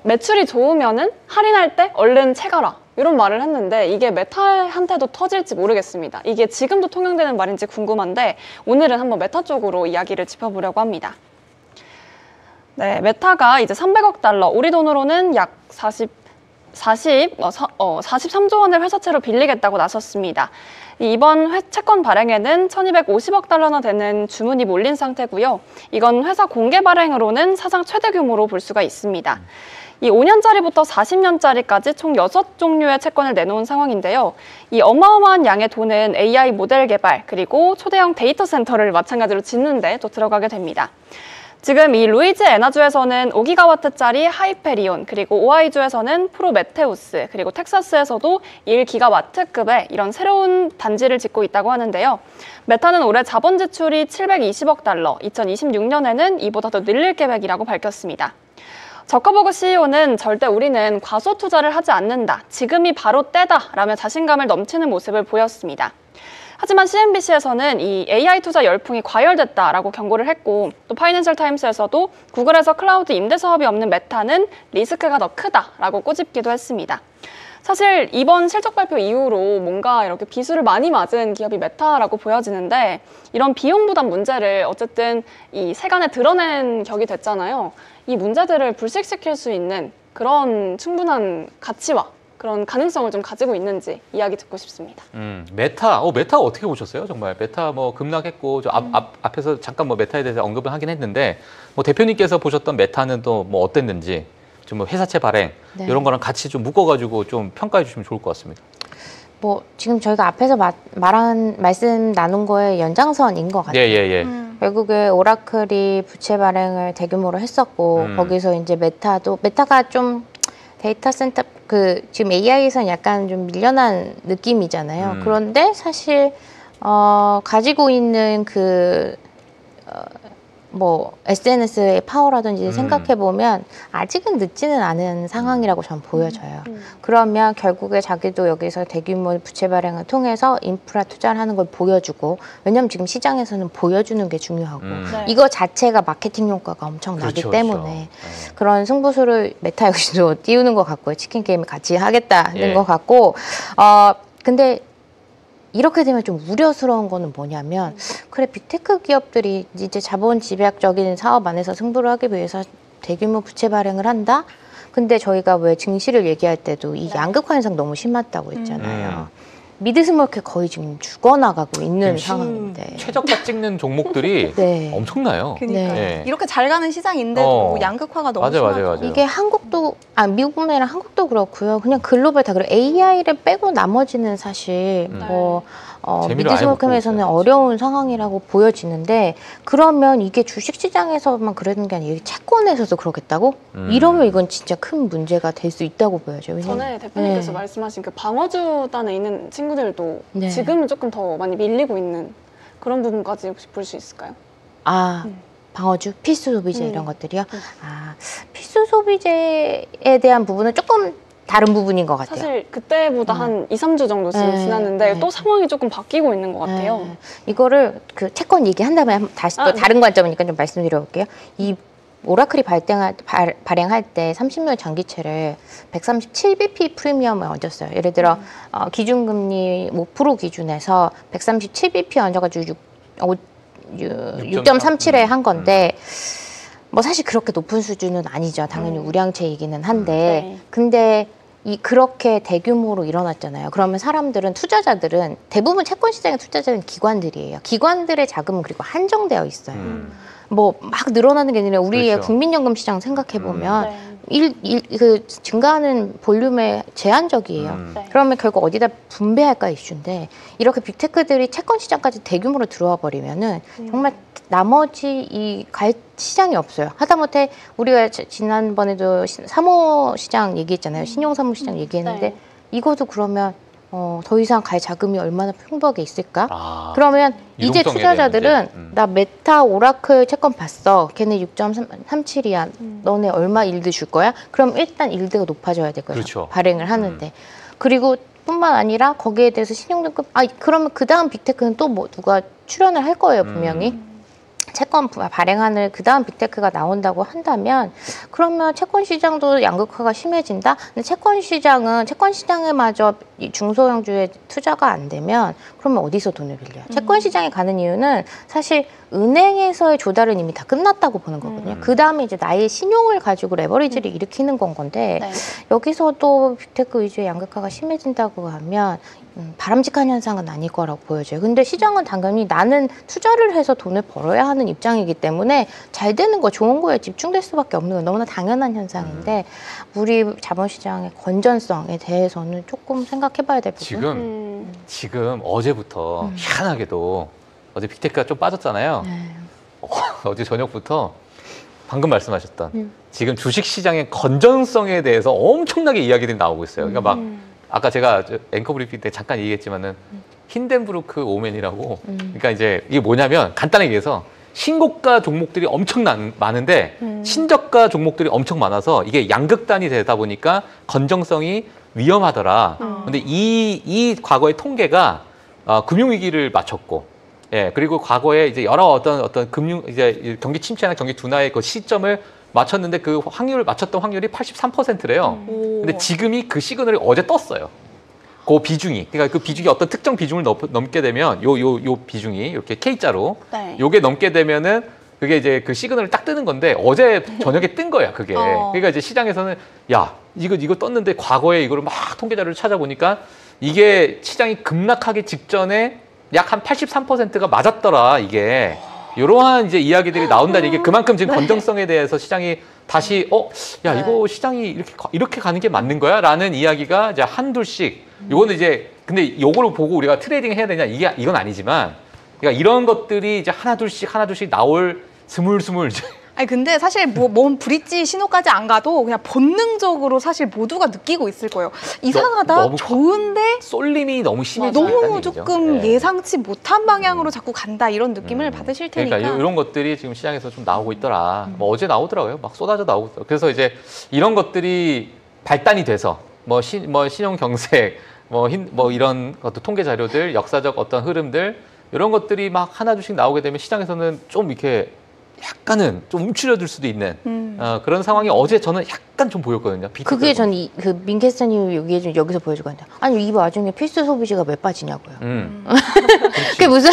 매출이 좋으면은 할인할 때 얼른 채가라. 이런 말을 했는데 이게 메타한테도 터질지 모르겠습니다. 이게 지금도 통용되는 말인지 궁금한데 오늘은 한번 메타 쪽으로 이야기를 짚어보려고 합니다. 네, 메타가 이제 300억 달러, 우리 돈으로는 약 43조 원을 회사채로 빌리겠다고 나섰습니다. 이번 채권 발행에는 1250억 달러나 되는 주문이 몰린 상태고요. 이건 회사 공개 발행으로는 사상 최대 규모로 볼 수가 있습니다. 이 5년짜리부터 40년짜리까지 총 6종류의 채권을 내놓은 상황인데요. 이 어마어마한 양의 돈은 AI 모델 개발, 그리고 초대형 데이터 센터를 마찬가지로 짓는데 또 들어가게 됩니다. 지금 이 루이지애나주에서는 5기가와트짜리 하이페리온, 그리고 오하이주에서는 프로메테우스, 그리고 텍사스에서도 1기가와트급의 이런 새로운 단지를 짓고 있다고 하는데요. 메타는 올해 자본 지출이 720억 달러, 2026년에는 이보다 더 늘릴 계획이라고 밝혔습니다. 저커버그 CEO는 절대 우리는 과소 투자를 하지 않는다, 지금이 바로 때다 라며 자신감을 넘치는 모습을 보였습니다. 하지만 CNBC에서는 이 AI 투자 열풍이 과열됐다라고 경고를 했고, 또 파이낸셜 타임스에서도 구글에서 클라우드 임대 사업이 없는 메타는 리스크가 더 크다라고 꼬집기도 했습니다. 사실 이번 실적 발표 이후로 뭔가 이렇게 비수를 많이 맞은 기업이 메타라고 보여지는데, 이런 비용 부담 문제를 어쨌든 이 세간에 드러낸 격이 됐잖아요. 이 문제들을 불식시킬 수 있는 그런 충분한 가치와 그런 가능성을 좀 가지고 있는지 이야기 듣고 싶습니다. 메타 어떻게 보셨어요? 정말 메타 뭐 급락했고 앞에서 잠깐 뭐 메타에 대해서 언급을 하긴 했는데 뭐 대표님께서 보셨던 메타는 또 뭐 어땠는지 좀 뭐 회사채 발행 이런 거랑 같이 좀 묶어가지고 좀 평가해 주시면 좋을 것 같습니다. 뭐 지금 저희가 앞에서 말씀 나눈 거의 연장선인 것 같아요. 결국에 오라클이 부채 발행을 대규모로 했었고 거기서 이제 메타가 좀 데이터 센터 지금 AI에서는 약간 좀 밀려난 느낌이잖아요. 그런데 사실 가지고 있는 뭐 SNS의 파워라든지 생각해 보면 아직은 늦지는 않은 상황이라고 전 보여져요. 그러면 결국에 자기도 여기서 대규모 부채 발행을 통해서 인프라 투자를 하는 걸 보여주고, 왜냐면 지금 시장에서는 보여주는 게 중요하고 이거 자체가 마케팅 효과가 엄청 나기 때문에 그런 승부수를 메타 역시도 띄우는 것 같고요. 치킨 게임을 같이 하겠다는 것 같고, 근데 이렇게 되면 좀 우려스러운 거는 뭐냐면, 그래 빅테크 기업들이 이제 자본 집약적인 사업 안에서 승부를 하기 위해서 대규모 부채 발행을 한다? 근데 저희가 왜 증시를 얘기할 때도 이 양극화 현상 너무 심하다고 했잖아요. 미드스몰캡 거의 지금 죽어나가고 있는 상황인데 최저가 찍는 종목들이 엄청나요. 그러니까 이렇게 잘 가는 시장인데도 양극화가 너무 심하죠. 맞아요. 이게 미국이랑 한국도 그렇고요. 그냥 글로벌 다 그래요. AI를 빼고 나머지는 사실 미드스몰캡에서는 어려운 상황이라고 보여지는데, 그러면 이게 주식시장에서만 그러는 게 아니라 채권에서도 그러겠다고? 이러면 이건 진짜 큰 문제가 될 수 있다고 보여져요. 전에 대표님께서 말씀하신 그 방어주단에 있는 친구들도 지금은 조금 더 많이 밀리고 있는 그런 부분까지 혹시 볼 수 있을까요? 방어주, 필수 소비재 이런 것들이요? 필수 소비재에 대한 부분은 조금 다른 부분인 것 같아요. 사실 그때보다 한 2, 3주 정도 지났는데 또 상황이 조금 바뀌고 있는 것 같아요. 이거를 채권 얘기한 다음에 다시 또 다른 관점이니까 좀 말씀드려 볼게요. 이 오라클이 발행할 때 30년 장기채를 137bp 프리미엄을 얹었어요. 예를 들어 기준금리 5% 기준에서 137bp 얹어가지고 6.37에 한 건데, 뭐 사실 그렇게 높은 수준은 아니죠. 당연히 우량채이기는 한데 근데 그렇게 대규모로 일어났잖아요. 그러면 투자자들은 대부분 채권 시장의 투자자는 기관들이에요. 기관들의 자금은 그리고 한정되어 있어요. 뭐 막 늘어나는 게 아니라 우리의 국민연금 시장 생각해 보면 증가하는 볼륨에 제한적이에요. 그러면 결국 어디다 분배할까 이슈인데, 이렇게 빅테크들이 채권 시장까지 대규모로 들어와 버리면은 정말 나머지 갈 시장이 없어요. 하다못해 우리가 지난번에도 사모 시장 얘기했잖아요. 신용사모 시장 얘기했는데 이것도 그러면 더 이상 갈 자금이 얼마나 풍부하게 있을까? 그러면 이제 투자자들은 나 메타 오라클 채권 봤어. 걔네 6.37이야. 너네 얼마 일드 줄 거야? 그럼 일단 일드가 높아져야 되고요. 그렇죠. 발행을 하는데. 그리고 뿐만 아니라 거기에 대해서 신용등급, 그러면 그 다음 빅테크는 또 누가 출연을 할 거예요, 분명히. 채권 발행하는 그 다음 빅테크가 나온다고 한다면, 그러면 채권 시장도 양극화가 심해진다? 근데 채권 시장에마저 중소형주에 투자가 안 되면 그러면 어디서 돈을 빌려요? 채권 시장에 가는 이유는 사실 은행에서의 조달은 이미 다 끝났다고 보는 거거든요. 그 다음에 이제 나의 신용을 가지고 레버리지를 일으키는 건 건데 여기서도 빅테크 위주의 양극화가 심해진다고 하면 바람직한 현상은 아닐 거라고 보여져요. 근데 시장은 당연히 나는 투자를 해서 돈을 벌어야 하는 입장이기 때문에 잘 되는 거, 좋은 거에 집중될 수밖에 없는 건 너무나 당연한 현상인데, 우리 자본시장의 건전성에 대해서는 조금 생각해봐야 될 부분. 지금 어제부터 희한하게도 어제 빅테크가 좀 빠졌잖아요. 어제 저녁부터 방금 말씀하셨던 지금 주식시장의 건전성에 대해서 엄청나게 이야기들이 나오고 있어요. 그러니까 막 아까 제가 앵커 브리핑 때 잠깐 얘기했지만은 힌덴브루크 오맨이라고, 그러니까 이제 이게 뭐냐면 간단하게 얘기해서 신고가 종목들이 엄청 많은데 신저가 종목들이 엄청 많아서 이게 양극단이 되다 보니까 건전성이 위험하더라. 근데 이 과거의 통계가 금융위기를 맞췄고, 그리고 과거에 이제 여러 어떤 이제 경기 침체나 경기 둔화의 그 시점을 맞췄는데 그 맞췄던 확률이 83%래요. 근데 지금이 그 시그널이 어제 떴어요. 그 비중이, 그러니까 그 비중이 어떤 특정 비중을 넘게 되면 요 비중이 이렇게 K자로 요게 넘게 되면은 그게 이제 그 시그널을 딱 뜨는 건데 어제 저녁에 뜬 거야, 그게. 그러니까 이제 시장에서는 야, 이거 떴는데 과거에 이거를 막 통계 자료를 찾아보니까 이게 시장이 급락하기 직전에 약 한 83%가 맞았더라, 이게. 이러한 이제 이야기들이 나온다는 얘기. 그만큼 지금 건전성에 대해서 시장이 다시 이거 시장이 이렇게 가는 게 맞는 거야? 라는 이야기가 이제 한둘씩. 이거는 이제 근데 요거를 보고 우리가 트레이딩 해야 되냐 이건 아니지만 그러니까 이런 것들이 이제 하나 둘씩 나올 스물스물 아니 근데 사실 뭔 브릿지 신호까지 안 가도 그냥 본능적으로 사실 모두가 느끼고 있을 거예요. 이상하다, 너무 좋은데 쏠림이 너무 심해서 너무 조금 예상치 못한 방향으로 자꾸 간다 이런 느낌을 받으실 테니까. 그러니까 이런 것들이 지금 시장에서 좀 나오고 있더라. 뭐 어제 나오더라고요. 막 쏟아져 나오고 있어요. 그래서 이제 이런 것들이 발단이 돼서 뭐 신용 경색, 뭐 이런 것도 통계 자료들, 역사적 어떤 흐름들 이런 것들이 막 하나둘씩 나오게 되면 시장에서는 좀 이렇게 약간은 좀 움츠려들 수도 있는 그런 상황이 어제 저는 약간 좀 보였거든요. 그게 전 그 민캐스터님 여기서 보여주고 한다. 아니 이 와중에 필수 소비지가 왜 빠지냐고요. 그게 무슨?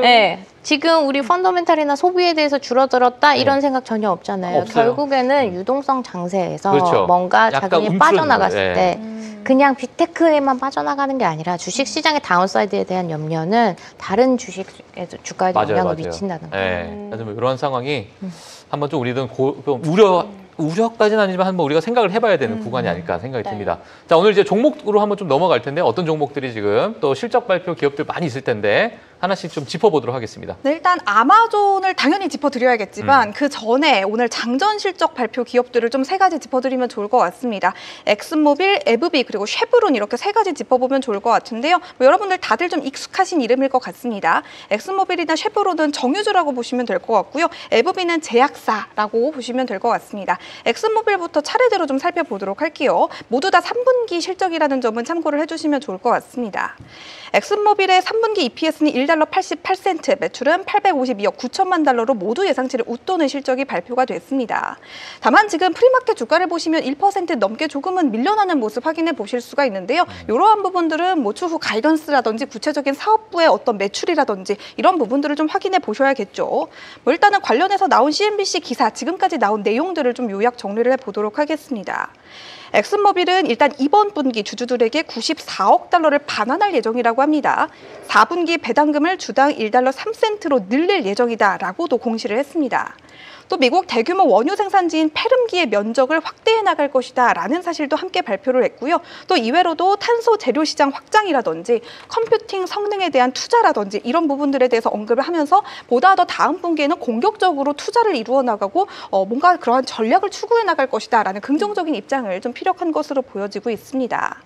네. 지금 우리 펀더멘탈이나 소비에 대해서 줄어들었다 이런 생각 전혀 없잖아요. 없어요. 결국에는 유동성 장세에서 그렇죠. 뭔가 자금이 빠져나갔을 때 그냥 빅테크에만 빠져나가는 게 아니라 주식시장의 다운사이드에 대한 염려는 다른 주식에도 주가에 영향을 미친다는 거예요. 네. 그래서 뭐 이런 상황이 한번 좀 우리는 우려까지는 아니지만 한번 우리가 생각을 해봐야 되는 구간이 아닐까 생각이 듭니다. 자, 오늘 이제 종목으로 한번 좀 넘어갈 텐데 어떤 종목들이 지금 또 실적 발표 기업들 많이 있을 텐데 하나씩 좀 짚어보도록 하겠습니다. 네, 일단 아마존을 당연히 짚어드려야겠지만 그 전에 오늘 장전 실적 발표 기업들을 좀 3가지 짚어드리면 좋을 것 같습니다. 엑슨모빌, 에브비 그리고 쉐브론 이렇게 3가지 짚어보면 좋을 것 같은데요. 뭐 여러분들 다들 좀 익숙하신 이름일 것 같습니다. 엑슨모빌이나 쉐브론은 정유주라고 보시면 될 것 같고요. 에브비는 제약사라고 보시면 될 것 같습니다. 엑슨모빌부터 차례대로 좀 살펴보도록 할게요. 모두 다 3분기 실적이라는 점은 참고를 해주시면 좋을 것 같습니다. 엑슨모빌의 3분기 EPS는 1달러 88센트, 매출은 852억 9천만 달러로 모두 예상치를 웃도는 실적이 발표가 됐습니다. 다만 지금 프리마켓 주가를 보시면 1% 넘게 조금은 밀려나는 모습 확인해 보실 수가 있는데요. 이러한 부분들은 뭐 추후 가이던스라든지 구체적인 사업부의 어떤 매출이라든지 이런 부분들을 좀 확인해 보셔야겠죠. 뭐 일단은 관련해서 나온 CNBC 기사, 지금까지 나온 내용들을 좀 요약 정리를 해보도록 하겠습니다. 엑슨모빌은 일단 이번 분기 주주들에게 94억 달러를 반환할 예정이라고 합니다. 4분기 배당금을 주당 1달러 3센트로 늘릴 예정이다라고도 공시를 했습니다. 또 미국 대규모 원유 생산지인 페름기의 면적을 확대해 나갈 것이다 라는 사실도 함께 발표를 했고요. 또 이외로도 탄소 재료 시장 확장이라든지 컴퓨팅 성능에 대한 투자라든지 이런 부분들에 대해서 언급을 하면서 보다 더 다음 분기에는 공격적으로 투자를 이루어 나가고 뭔가 그러한 전략을 추구해 나갈 것이다 라는 긍정적인 입장을 좀 피력한 것으로 보여지고 있습니다.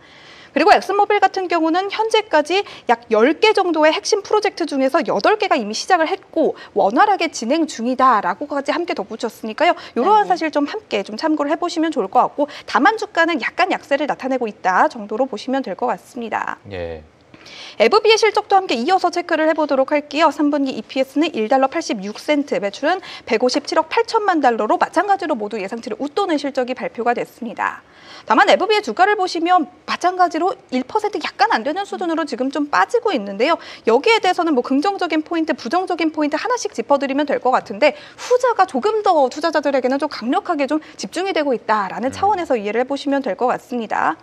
그리고 엑슨모빌 같은 경우는 현재까지 약 10개 정도의 핵심 프로젝트 중에서 8개가 이미 시작을 했고 원활하게 진행 중이다라고까지 함께 덧붙였으니까요. 이러한 사실 좀 함께 좀 참고를 해보시면 좋을 것 같고 다만 주가는 약간 약세를 나타내고 있다 정도로 보시면 될 것 같습니다. 예. 에브비의 실적도 함께 이어서 체크를 해보도록 할게요. 3분기 EPS는 1달러 86센트, 매출은 157억 8천만 달러로 마찬가지로 모두 예상치를 웃도는 실적이 발표가 됐습니다. 다만 에브비의 주가를 보시면 마찬가지로 1% 약간 안 되는 수준으로 지금 좀 빠지고 있는데요. 여기에 대해서는 뭐 긍정적인 포인트, 부정적인 포인트 하나씩 짚어드리면 될 것 같은데 후자가 조금 더 투자자들에게는 좀 강력하게 좀 집중이 되고 있다라는 차원에서 이해를 해보시면 될 것 같습니다.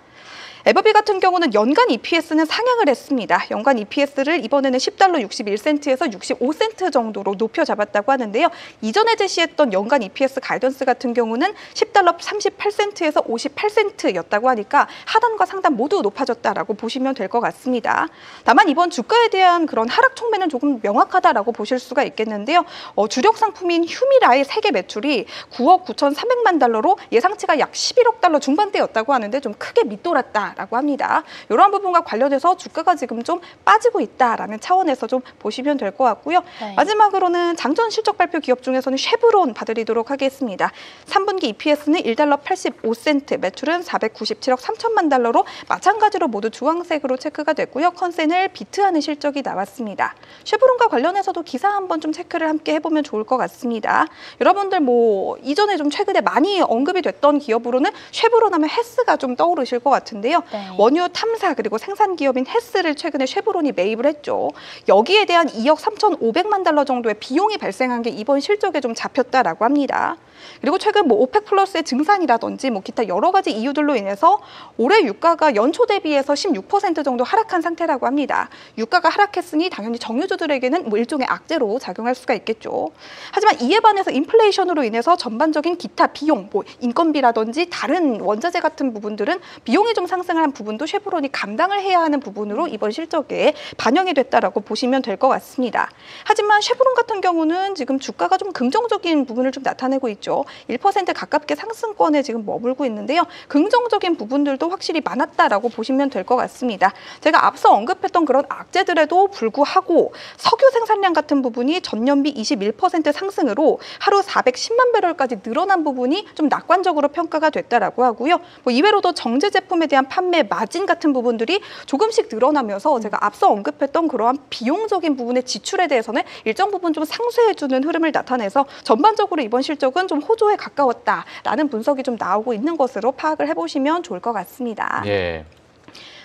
에브비 같은 경우는 연간 EPS는 상향을 했습니다. 연간 EPS를 이번에는 10달러 61센트에서 65센트 정도로 높여 잡았다고 하는데요. 이전에 제시했던 연간 EPS 가이던스 같은 경우는 10달러 38센트에서 58센트였다고 하니까 하단과 상단 모두 높아졌다라고 보시면 될 것 같습니다. 다만 이번 주가에 대한 그런 하락 촉매는 조금 명확하다라고 보실 수가 있겠는데요. 주력 상품인 휴미라의 세계 매출이 9억 9,300만 달러로 예상치가 약 11억 달러 중반대였다고 하는데 좀 크게 밑돌았다. 라고 합니다. 이러한 부분과 관련해서 주가가 지금 좀 빠지고 있다라는 차원에서 좀 보시면 될 것 같고요. 네. 마지막으로는 장전 실적 발표 기업 중에서는 쉐브론 봐드리도록 하겠습니다. 3분기 EPS는 1달러 85센트, 매출은 497억 3천만 달러로 마찬가지로 모두 주황색으로 체크가 됐고요. 컨센을 비트하는 실적이 나왔습니다. 쉐브론과 관련해서도 기사 한번 좀 체크를 함께 해보면 좋을 것 같습니다. 여러분들 뭐 이전에 좀 최근에 많이 언급이 됐던 기업으로는 쉐브론 하면 헤스가 좀 떠오르실 것 같은데요. 네. 원유 탐사 그리고 생산 기업인 헤스를 최근에 쉐브론이 매입을 했죠. 여기에 대한 2억 3,500만 달러 정도의 비용이 발생한 게 이번 실적에 좀 잡혔다라고 합니다. 그리고 최근 뭐 오펙 플러스의 증산이라든지 뭐 기타 여러 가지 이유들로 인해서 올해 유가가 연초 대비해서 16% 정도 하락한 상태라고 합니다. 유가가 하락했으니 당연히 정유주들에게는 뭐 일종의 악재로 작용할 수가 있겠죠. 하지만 이에 반해서 인플레이션으로 인해서 전반적인 기타 비용, 뭐 인건비라든지 다른 원자재 같은 부분들은 비용이 좀 상승을 한 부분도 쉐보론이 감당을 해야 하는 부분으로 이번 실적에 반영이 됐다라고 보시면 될 것 같습니다. 하지만 쉐보론 같은 경우는 지금 주가가 좀 긍정적인 부분을 좀 나타내고 있죠. 1% 가깝게 상승권에 지금 머물고 있는데요. 긍정적인 부분들도 확실히 많았다라고 보시면 될 것 같습니다. 제가 앞서 언급했던 그런 악재들에도 불구하고 석유 생산량 같은 부분이 전년비 21% 상승으로 하루 410만 배럴까지 늘어난 부분이 좀 낙관적으로 평가가 됐다라고 하고요. 뭐 이외로도 정제 제품에 대한 판매 마진 같은 부분들이 조금씩 늘어나면서 제가 앞서 언급했던 그러한 비용적인 부분의 지출에 대해서는 일정 부분 좀 상쇄해주는 흐름을 나타내서 전반적으로 이번 실적은 좀 호조에 가까웠다라는 분석이 좀 나오고 있는 것으로 파악을 해보시면 좋을 것 같습니다. 예.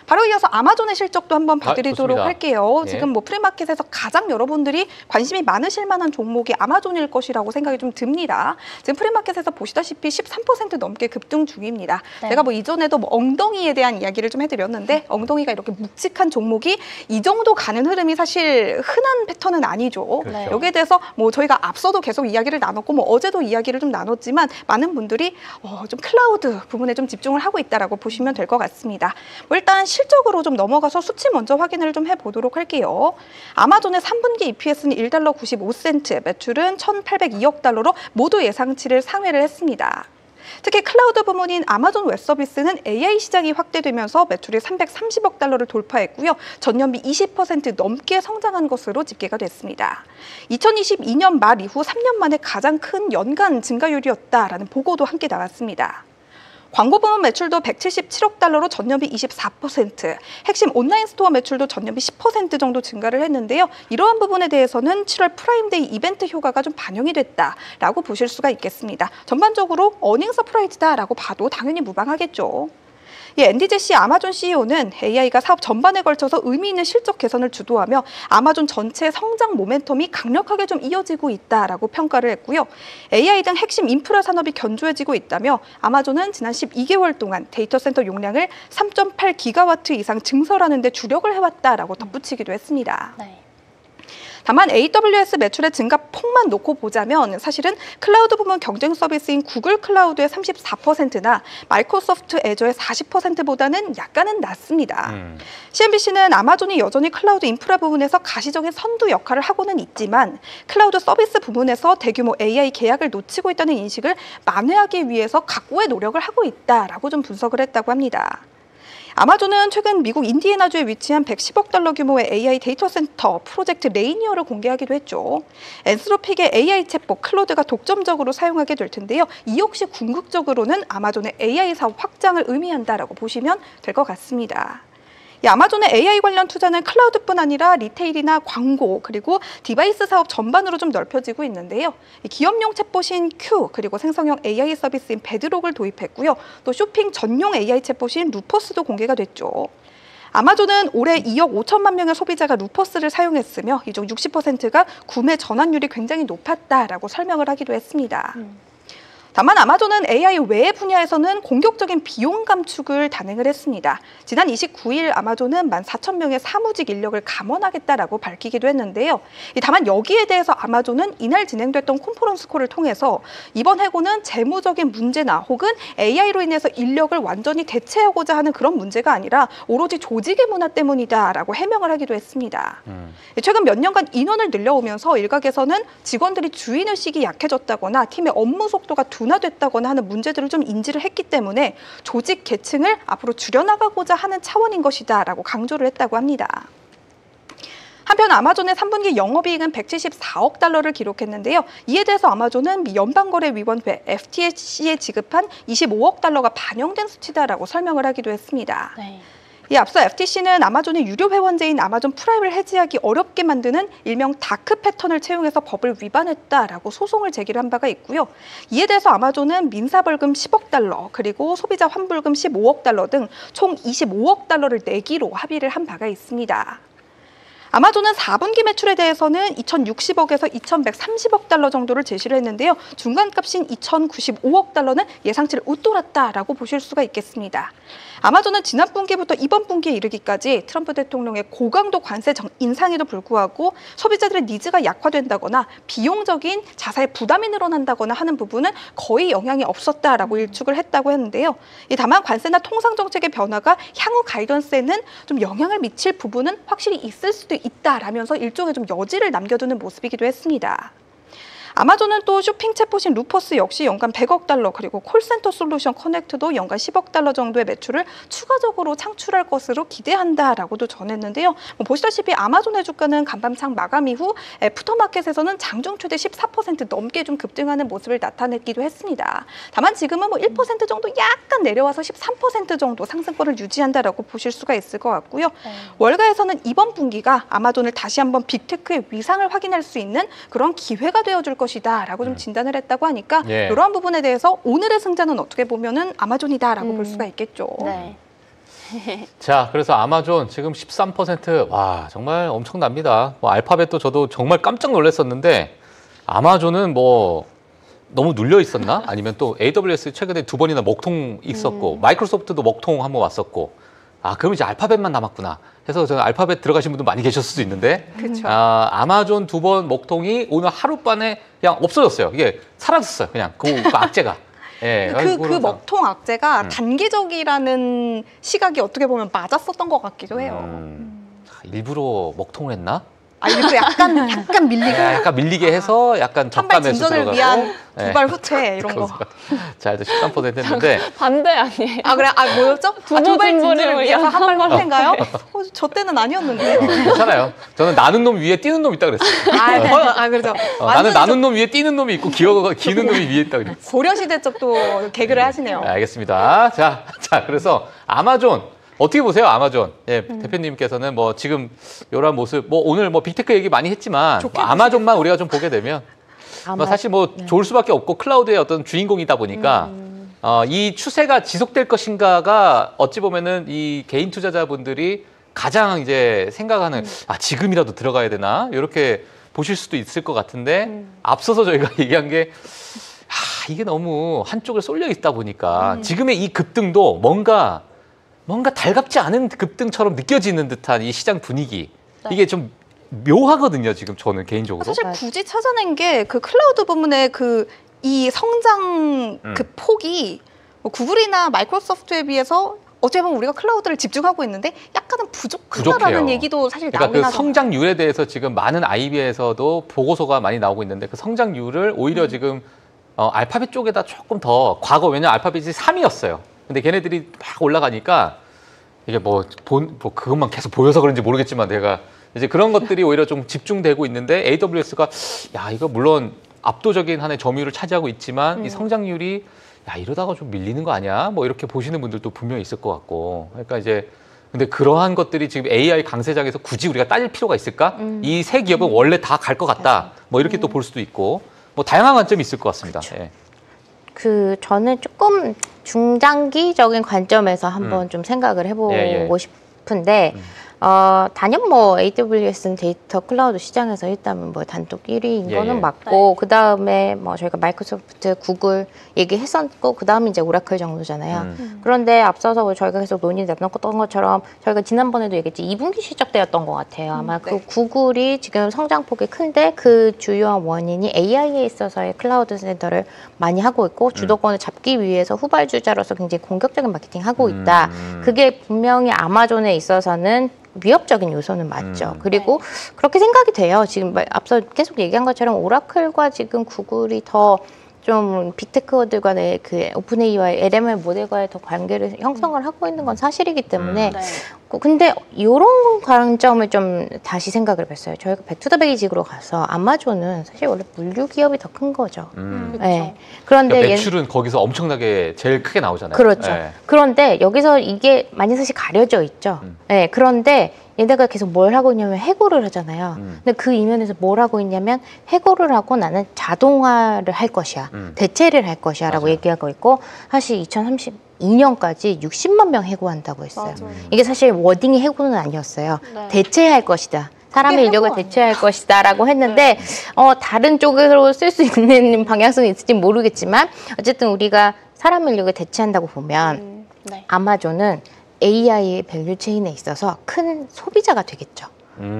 바로 이어서 아마존의 실적도 한번 봐드리도록 할게요. 예. 지금 뭐 프리마켓에서 가장 여러분들이 관심이 많으실 만한 종목이 아마존일 것이라고 생각이 좀 듭니다. 지금 프리마켓에서 보시다시피 13% 넘게 급등 중입니다. 네. 제가 뭐 이전에도 뭐 엉덩이에 대한 이야기를 좀 해드렸는데 엉덩이가 이렇게 묵직한 종목이 이 정도 가는 흐름이 사실 흔한 패턴은 아니죠. 그렇죠. 여기에 대해서 뭐 저희가 앞서도 계속 이야기를 나눴고 뭐 어제도 이야기를 좀 나눴지만 많은 분들이 좀 클라우드 부분에 좀 집중을 하고 있다라고 보시면 될 것 같습니다. 뭐 일단 실적으로 좀 넘어가서 수치 먼저 확인을 좀 해보도록 할게요. 아마존의 3분기 EPS는 1달러 95센트, 매출은 1,802억 달러로 모두 예상치를 상회를 했습니다. 특히 클라우드 부문인 아마존 웹서비스는 AI 시장이 확대되면서 매출이 330억 달러를 돌파했고요. 전년비 20% 넘게 성장한 것으로 집계가 됐습니다. 2022년 말 이후 3년 만에 가장 큰 연간 증가율이었다라는 보고도 함께 나왔습니다. 광고 부문 매출도 177억 달러로 전년비 24%, 핵심 온라인 스토어 매출도 전년비 10% 정도 증가를 했는데요. 이러한 부분에 대해서는 7월 프라임데이 이벤트 효과가 좀 반영이 됐다라고 보실 수가 있겠습니다. 전반적으로 어닝 서프라이즈다라고 봐도 당연히 무방하겠죠. 앤디 제시 아마존 CEO는 AI가 사업 전반에 걸쳐서 의미 있는 실적 개선을 주도하며 아마존 전체 성장 모멘텀이 강력하게 좀 이어지고 있다라고 평가를 했고요. AI 등 핵심 인프라 산업이 견조해지고 있다며 아마존은 지난 12개월 동안 데이터 센터 용량을 3.8기가와트 이상 증설하는 데 주력을 해왔다라고 덧붙이기도 했습니다. 네. 다만 AWS 매출의 증가폭만 놓고 보자면 사실은 클라우드 부문 경쟁 서비스인 구글 클라우드의 34%나 마이크로소프트 애저의 40%보다는 약간은 낮습니다. CNBC는 아마존이 여전히 클라우드 인프라 부분에서 가시적인 선두 역할을 하고는 있지만 클라우드 서비스 부문에서 대규모 AI 계약을 놓치고 있다는 인식을 만회하기 위해서 각고의 노력을 하고 있다라고 좀 분석을 했다고 합니다. 아마존은 최근 미국 인디애나주에 위치한 110억 달러 규모의 AI 데이터 센터 프로젝트 레이니어를 공개하기도 했죠. 엔스로픽의 AI 챗봇 클로드가 독점적으로 사용하게 될 텐데요. 이 역시 궁극적으로는 아마존의 AI 사업 확장을 의미한다라고 보시면 될 것 같습니다. 아마존의 AI 관련 투자는 클라우드뿐 아니라 리테일이나 광고 그리고 디바이스 사업 전반으로 좀 넓혀지고 있는데요. 기업용 챗봇인 큐 그리고 생성형 AI 서비스인 베드록을 도입했고요. 또 쇼핑 전용 AI 챗봇인 루퍼스도 공개가 됐죠. 아마존은 올해 2억 5천만 명의 소비자가 루퍼스를 사용했으며 이 중 60%가 구매 전환율이 굉장히 높았다라고 설명을 하기도 했습니다. 다만 아마존은 AI 외의 분야에서는 공격적인 비용 감축을 단행을 했습니다. 지난 29일 아마존은 14,000명의 사무직 인력을 감원하겠다라고 밝히기도 했는데요. 다만 여기에 대해서 아마존은 이날 진행됐던 컨퍼런스 콜을 통해서 이번 해고는 재무적인 문제나 혹은 AI로 인해서 인력을 완전히 대체하고자 하는 그런 문제가 아니라 오로지 조직의 문화 때문이다라고 해명을 하기도 했습니다. 최근 몇 년간 인원을 늘려오면서 일각에서는 직원들이 주인의식이 약해졌다거나 팀의 업무 속도가 둔화됐다거나 하는 문제들을 좀 인지를 했기 때문에 조직 계층을 앞으로 줄여나가고자 하는 차원인 것이다라고 강조를 했다고 합니다. 한편 아마존의 3분기 영업이익은 174억 달러를 기록했는데요. 이에 대해서 아마존은 연방거래위원회 FTC에 지급한 25억 달러가 반영된 수치다라고 설명을 하기도 했습니다. 네. 앞서 FTC는 아마존의 유료 회원제인 아마존 프라임을 해지하기 어렵게 만드는 일명 다크 패턴을 채용해서 법을 위반했다라고 소송을 제기를 한 바가 있고요. 이에 대해서 아마존은 민사벌금 10억 달러 그리고 소비자 환불금 15억 달러 등 총 25억 달러를 내기로 합의를 한 바가 있습니다. 아마존은 4분기 매출에 대해서는 2,060억에서 2,130억 달러 정도를 제시를 했는데요. 중간값인 2,095억 달러는 예상치를 웃돌았다라고 보실 수가 있겠습니다. 아마존은 지난 분기부터 이번 분기에 이르기까지 트럼프 대통령의 고강도 관세 인상에도 불구하고 소비자들의 니즈가 약화된다거나 비용적인 자사의 부담이 늘어난다거나 하는 부분은 거의 영향이 없었다라고 일축을 했다고 했는데요. 다만 관세나 통상 정책의 변화가 향후 가이던스에는 좀 영향을 미칠 부분은 확실히 있을 수도 있다라면서 일종의 좀 여지를 남겨두는 모습이기도 했습니다. 아마존은 또 쇼핑 챗봇인 루퍼스 역시 연간 100억 달러 그리고 콜센터 솔루션 커넥트도 연간 10억 달러 정도의 매출을 추가적으로 창출할 것으로 기대한다라고도 전했는데요. 보시다시피 아마존의 주가는 간밤장 마감 이후 애프터마켓에서는 장중 최대 14% 넘게 좀 급등하는 모습을 나타냈기도 했습니다. 다만 지금은 1% 정도 약간 내려와서 13% 정도 상승권을 유지한다라고 보실 수가 있을 것 같고요. 월가에서는 이번 분기가 아마존을 다시 한번 빅테크의 위상을 확인할 수 있는 그런 기회가 되어줄 것이다라고 좀 진단을 했다고 하니까 이러한 부분에 대해서 오늘의 승자는 어떻게 보면은 아마존이다라고 볼 수가 있겠죠. 네. 자, 그래서 아마존 지금 13%, 와, 정말 엄청납니다. 알파벳도 저도 정말 깜짝 놀랐었는데 아마존은 너무 눌려 있었나? 아니면 또 AWS 최근에 2번이나 먹통 있었고 마이크로소프트도 먹통 한번 왔었고 그럼 이제 알파벳만 남았구나 해서 저는 알파벳 들어가신 분도 많이 계셨을 수도 있는데 아마존 2번 먹통이 오늘 하룻밤에 그냥 없어졌어요. 이게 사라졌어요. 그냥 그 악재가. 예, 그 먹통 악재가 단기적이라는 시각이 어떻게 보면 맞았었던 것 같기도 해요. 일부러 먹통을 했나? 일부러 약간 밀리게. 약간 밀리게 해서 약간 저가 매수 들어가고. 진전을 위한 두발 후퇴 이런 거. 자, 이제 13% 했는데. 반대 아니에요? 그래? 뭐였죠? 두발 진전을 위해서 한 발 후퇴인가요? 저 때는 아니었는데. 괜찮아요. 저는 나는 놈 위에 뛰는 놈 있다 그랬어요. 그래서 나는 나는 놈 위에 뛰는 놈이 있고 기는 놈이 위에 있다 그랬어요. 고려시대 쪽도 개그를 하시네요. 알겠습니다. 자, 그래서 아마존. 어떻게 보세요, 아마존? 대표님께서는 지금 이런 모습, 오늘 빅테크 얘기 많이 했지만 아마존만 우리가 좀 보게 되면 사실 좋을 수밖에 없고 클라우드의 어떤 주인공이다 보니까 이 추세가 지속될 것인가가 어찌 보면은 이 개인 투자자분들이 가장 이제 생각하는 지금이라도 들어가야 되나 이렇게 보실 수도 있을 것 같은데 앞서서 저희가 얘기한 게 이게 너무 한쪽에 쏠려 있다 보니까 지금의 이 급등도 뭔가 달갑지 않은 급등처럼 느껴지는 듯한 이 시장 분위기. 이게 좀 묘하거든요, 지금 저는 개인적으로. 사실 굳이 찾아낸 게 그 클라우드 부분의 이 성장 그 폭이 구글이나 마이크로소프트에 비해서 어떻게 보면 우리가 클라우드를 집중하고 있는데 약간은 부족하다라는 얘기도 사실 나오긴 하죠. 그 성장률에 대해서 지금 많은 IB에서도 보고서가 많이 나오고 있는데 그 성장률을 오히려 지금 알파벳 쪽에다 조금 더 왜냐면 알파벳이 3이었어요. 근데 걔네들이 막 올라가니까 이게 그것만 계속 보여서 그런지 모르겠지만 내가 이제 그런 것들이 오히려 좀 집중되고 있는데 AWS가 이거 물론 압도적인 한의 점유율을 차지하고 있지만 이 성장률이 이러다가 좀 밀리는 거 아니야? 이렇게 보시는 분들도 분명히 있을 것 같고. 그러니까 이제 근데 그러한 것들이 지금 AI 강세장에서 굳이 우리가 따질 필요가 있을까? 이 세 기업은 원래 다 갈 것 같다. 이렇게 또 볼 수도 있고. 다양한 관점이 있을 것 같습니다. 저는 조금 중장기적인 관점에서 한번 좀 생각을 해보고 싶은데 단연 AWS는 데이터 클라우드 시장에서 일단 단독 1위인 거는 맞고 그 다음에 저희가 마이크로소프트, 구글 얘기했었고 그 다음에 이제 오라클 정도잖아요. 그런데 앞서서 저희가 계속 논의 나눴던 것처럼 저희가 지난번에도 얘기했지 2분기 실적 때였던 것 같아요. 아마 그 구글이 지금 성장폭이 큰데 그 주요한 원인이 AI에 있어서의 클라우드 센터를 많이 하고 있고 주도권을 잡기 위해서 후발주자로서 굉장히 공격적인 마케팅 하고 있다. 그게 분명히 아마존에 있어서는 위협적인 요소는 맞죠. 그리고 그렇게 생각이 돼요. 지금 앞서 계속 얘기한 것처럼 오라클과 지금 구글이 더 좀 빅테크들 간의 그 오픈AI와 LML 모델과의 더 관계를 형성을 하고 있는 건 사실이기 때문에 근데 이런 관점을 좀 다시 생각을 해봤어요. 저희가 백투더베이직으로 가서 아마존은 사실 원래 물류 기업이 더 큰 거죠. 네. 그런데 매출은 거기서 엄청나게 제일 크게 나오잖아요. 그렇죠. 그런데 여기서 이게 많이 사실 가려져 있죠. 그런데 얘네가 계속 뭘 하고 있냐면 해고를 하잖아요. 근데 그 이면에서 뭘 하고 있냐면 해고를 하고 나는 자동화를 할 것이야. 대체를 할 것이야 라고 얘기하고 있고 사실 2032년까지 60만 명 해고한다고 했어요. 이게 사실 워딩이 해고는 아니었어요. 대체할 것이다. 사람의 인력을 대체할 것이다라고 했는데 다른 쪽으로 쓸 수 있는 방향성이 있을지 모르겠지만 어쨌든 우리가 사람 인력을 대체한다고 보면 아마존은 AI의 밸류 체인에 있어서 큰 소비자가 되겠죠.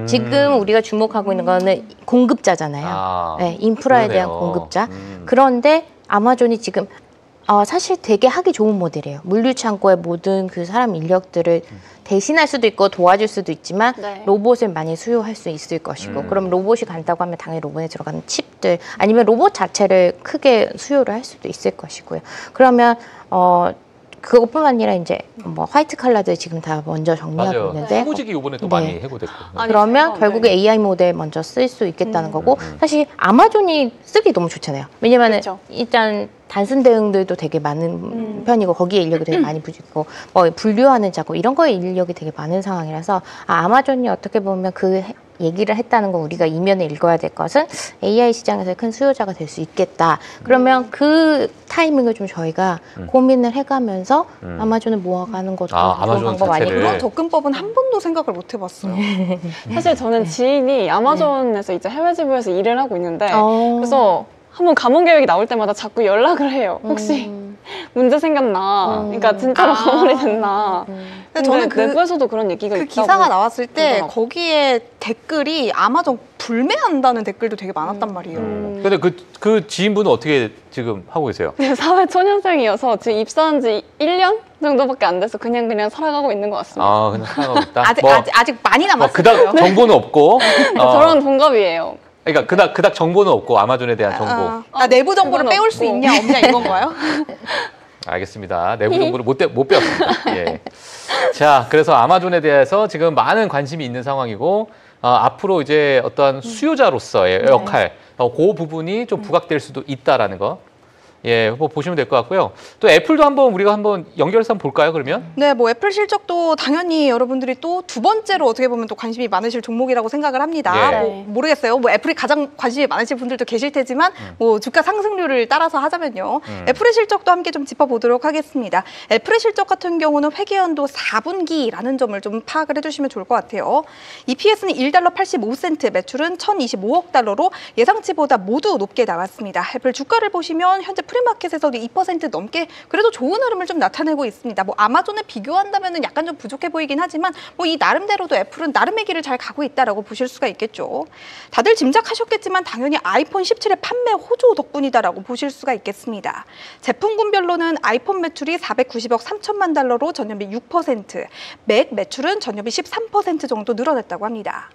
지금 우리가 주목하고 있는 거는 공급자잖아요. 네, 인프라에 대한 공급자. 그런데 아마존이 지금 사실 되게 하기 좋은 모델이에요. 물류 창고의 모든 그 사람 인력들을 대신할 수도 있고 도와줄 수도 있지만 로봇을 많이 수요할 수 있을 것이고 그럼 로봇이 간다고 하면 당연히 로봇에 들어가는 칩들 아니면 로봇 자체를 크게 수요를 할 수도 있을 것이고요. 그러면 그것뿐만 아니라 이제 뭐 화이트 칼라들 지금 다 먼저 정리하고 있는데 해고직이 이번에 또 많이 해고됐고 그러면 결국에 AI 모델 먼저 쓸 수 있겠다는 거고 사실 아마존이 쓰기 너무 좋잖아요. 왜냐면은 일단 단순 대응들도 되게 많은 편이고 거기에 인력이 되게 많이 부족하고 뭐 분류하는 작업 이런 거에 인력이 되게 많은 상황이라서 아마존이 어떻게 보면 그 얘기를 했다는 거 우리가 이면에 읽어야 될 것은 AI 시장에서 큰 수요자가 될 수 있겠다. 그러면 그 타이밍을 좀 저희가 고민을 해가면서 아마존을 모아가는 것도 좋은 방법 아니에요? 그런 접근법은 한 번도 생각을 못 해봤어요. 사실 저는 지인이 아마존에서 이제 해외 지부에서 일을 하고 있는데 그래서 한번 감원 계획이 나올 때마다 자꾸 연락을 해요. 혹시 문제 생겼나? 그러니까 진짜로 감원이 됐나? 근데 저는 내부에서도 그런 얘기가 있다고. 기사가 나왔을 때 거기에 댓글이 아마존 불매한다는 댓글도 되게 많았단 말이에요. 근데 그 지인분은 어떻게 지금 하고 계세요? 사회 초년생이어서 지금 입사한 지 1년 정도밖에 안 돼서 그냥 살아가고 있는 것 같습니다. 그냥 살아가고 있다? 아직 많이 남았어요. 그닥 정보는 없고. 저런 동갑이에요. 그러니까 그닥 정보는 없고 아마존에 대한 정보. 내부 정보를 빼올 수 있냐 없냐 이건가요? 알겠습니다. 내부 정보를 못 배웠습니다. 예. 자, 그래서 아마존에 대해서 지금 많은 관심이 있는 상황이고 앞으로 이제 어떤 수요자로서의 역할, 그 부분이 좀 부각될 수도 있다라는 거. 예, 뭐 보시면 될 것 같고요. 또 애플도 우리가 한번 연결해서 한번 볼까요, 그러면? 네, 뭐 애플 실적도 당연히 여러분들이 또 두 번째로 어떻게 보면 또 관심이 많으실 종목이라고 생각을 합니다. 뭐 모르겠어요. 뭐 애플이 가장 관심이 많으실 분들도 계실 테지만 뭐 주가 상승률을 따라서 하자면요. 애플의 실적도 함께 좀 짚어보도록 하겠습니다. 애플의 실적 같은 경우는 회계연도 4분기라는 점을 좀 파악을 해주시면 좋을 것 같아요. EPS는 $1.85, 매출은 1,025억 달러로 예상치보다 모두 높게 나왔습니다. 애플 주가를 보시면 현재 프리마켓에서도 2% 넘게 그래도 좋은 흐름을 좀 나타내고 있습니다. 뭐 아마존에 비교한다면은 약간 좀 부족해 보이긴 하지만 뭐 이 나름대로도 애플은 나름의 길을 잘 가고 있다라고 보실 수가 있겠죠. 다들 짐작하셨겠지만 당연히 아이폰 17의 판매 호조 덕분이다라고 보실 수가 있겠습니다. 제품군별로는 아이폰 매출이 490억 3천만 달러로 전년비 6%, 맥 매출은 전년비 13% 정도 늘어났다고 합니다.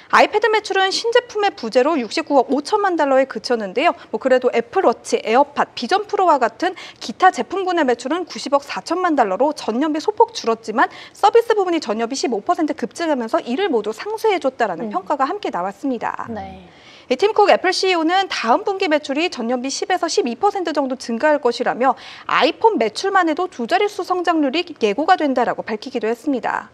아이패드 매출은 신제품의 부재로 69억 5천만 달러에 그쳤는데요. 뭐 그래도 애플워치, 에어팟, 비전 프로와 같은 기타 제품군의 매출은 90억 4천만 달러로 전년비 소폭 줄었지만 서비스 부분이 전년비 15% 급증하면서 이를 모두 상쇄해줬다라는 평가가 함께 나왔습니다. 팀 쿡 애플 CEO는 다음 분기 매출이 전년비 10에서 12% 정도 증가할 것이라며 아이폰 매출만 해도 두 자릿수 성장률이 예고가 된다라고 밝히기도 했습니다.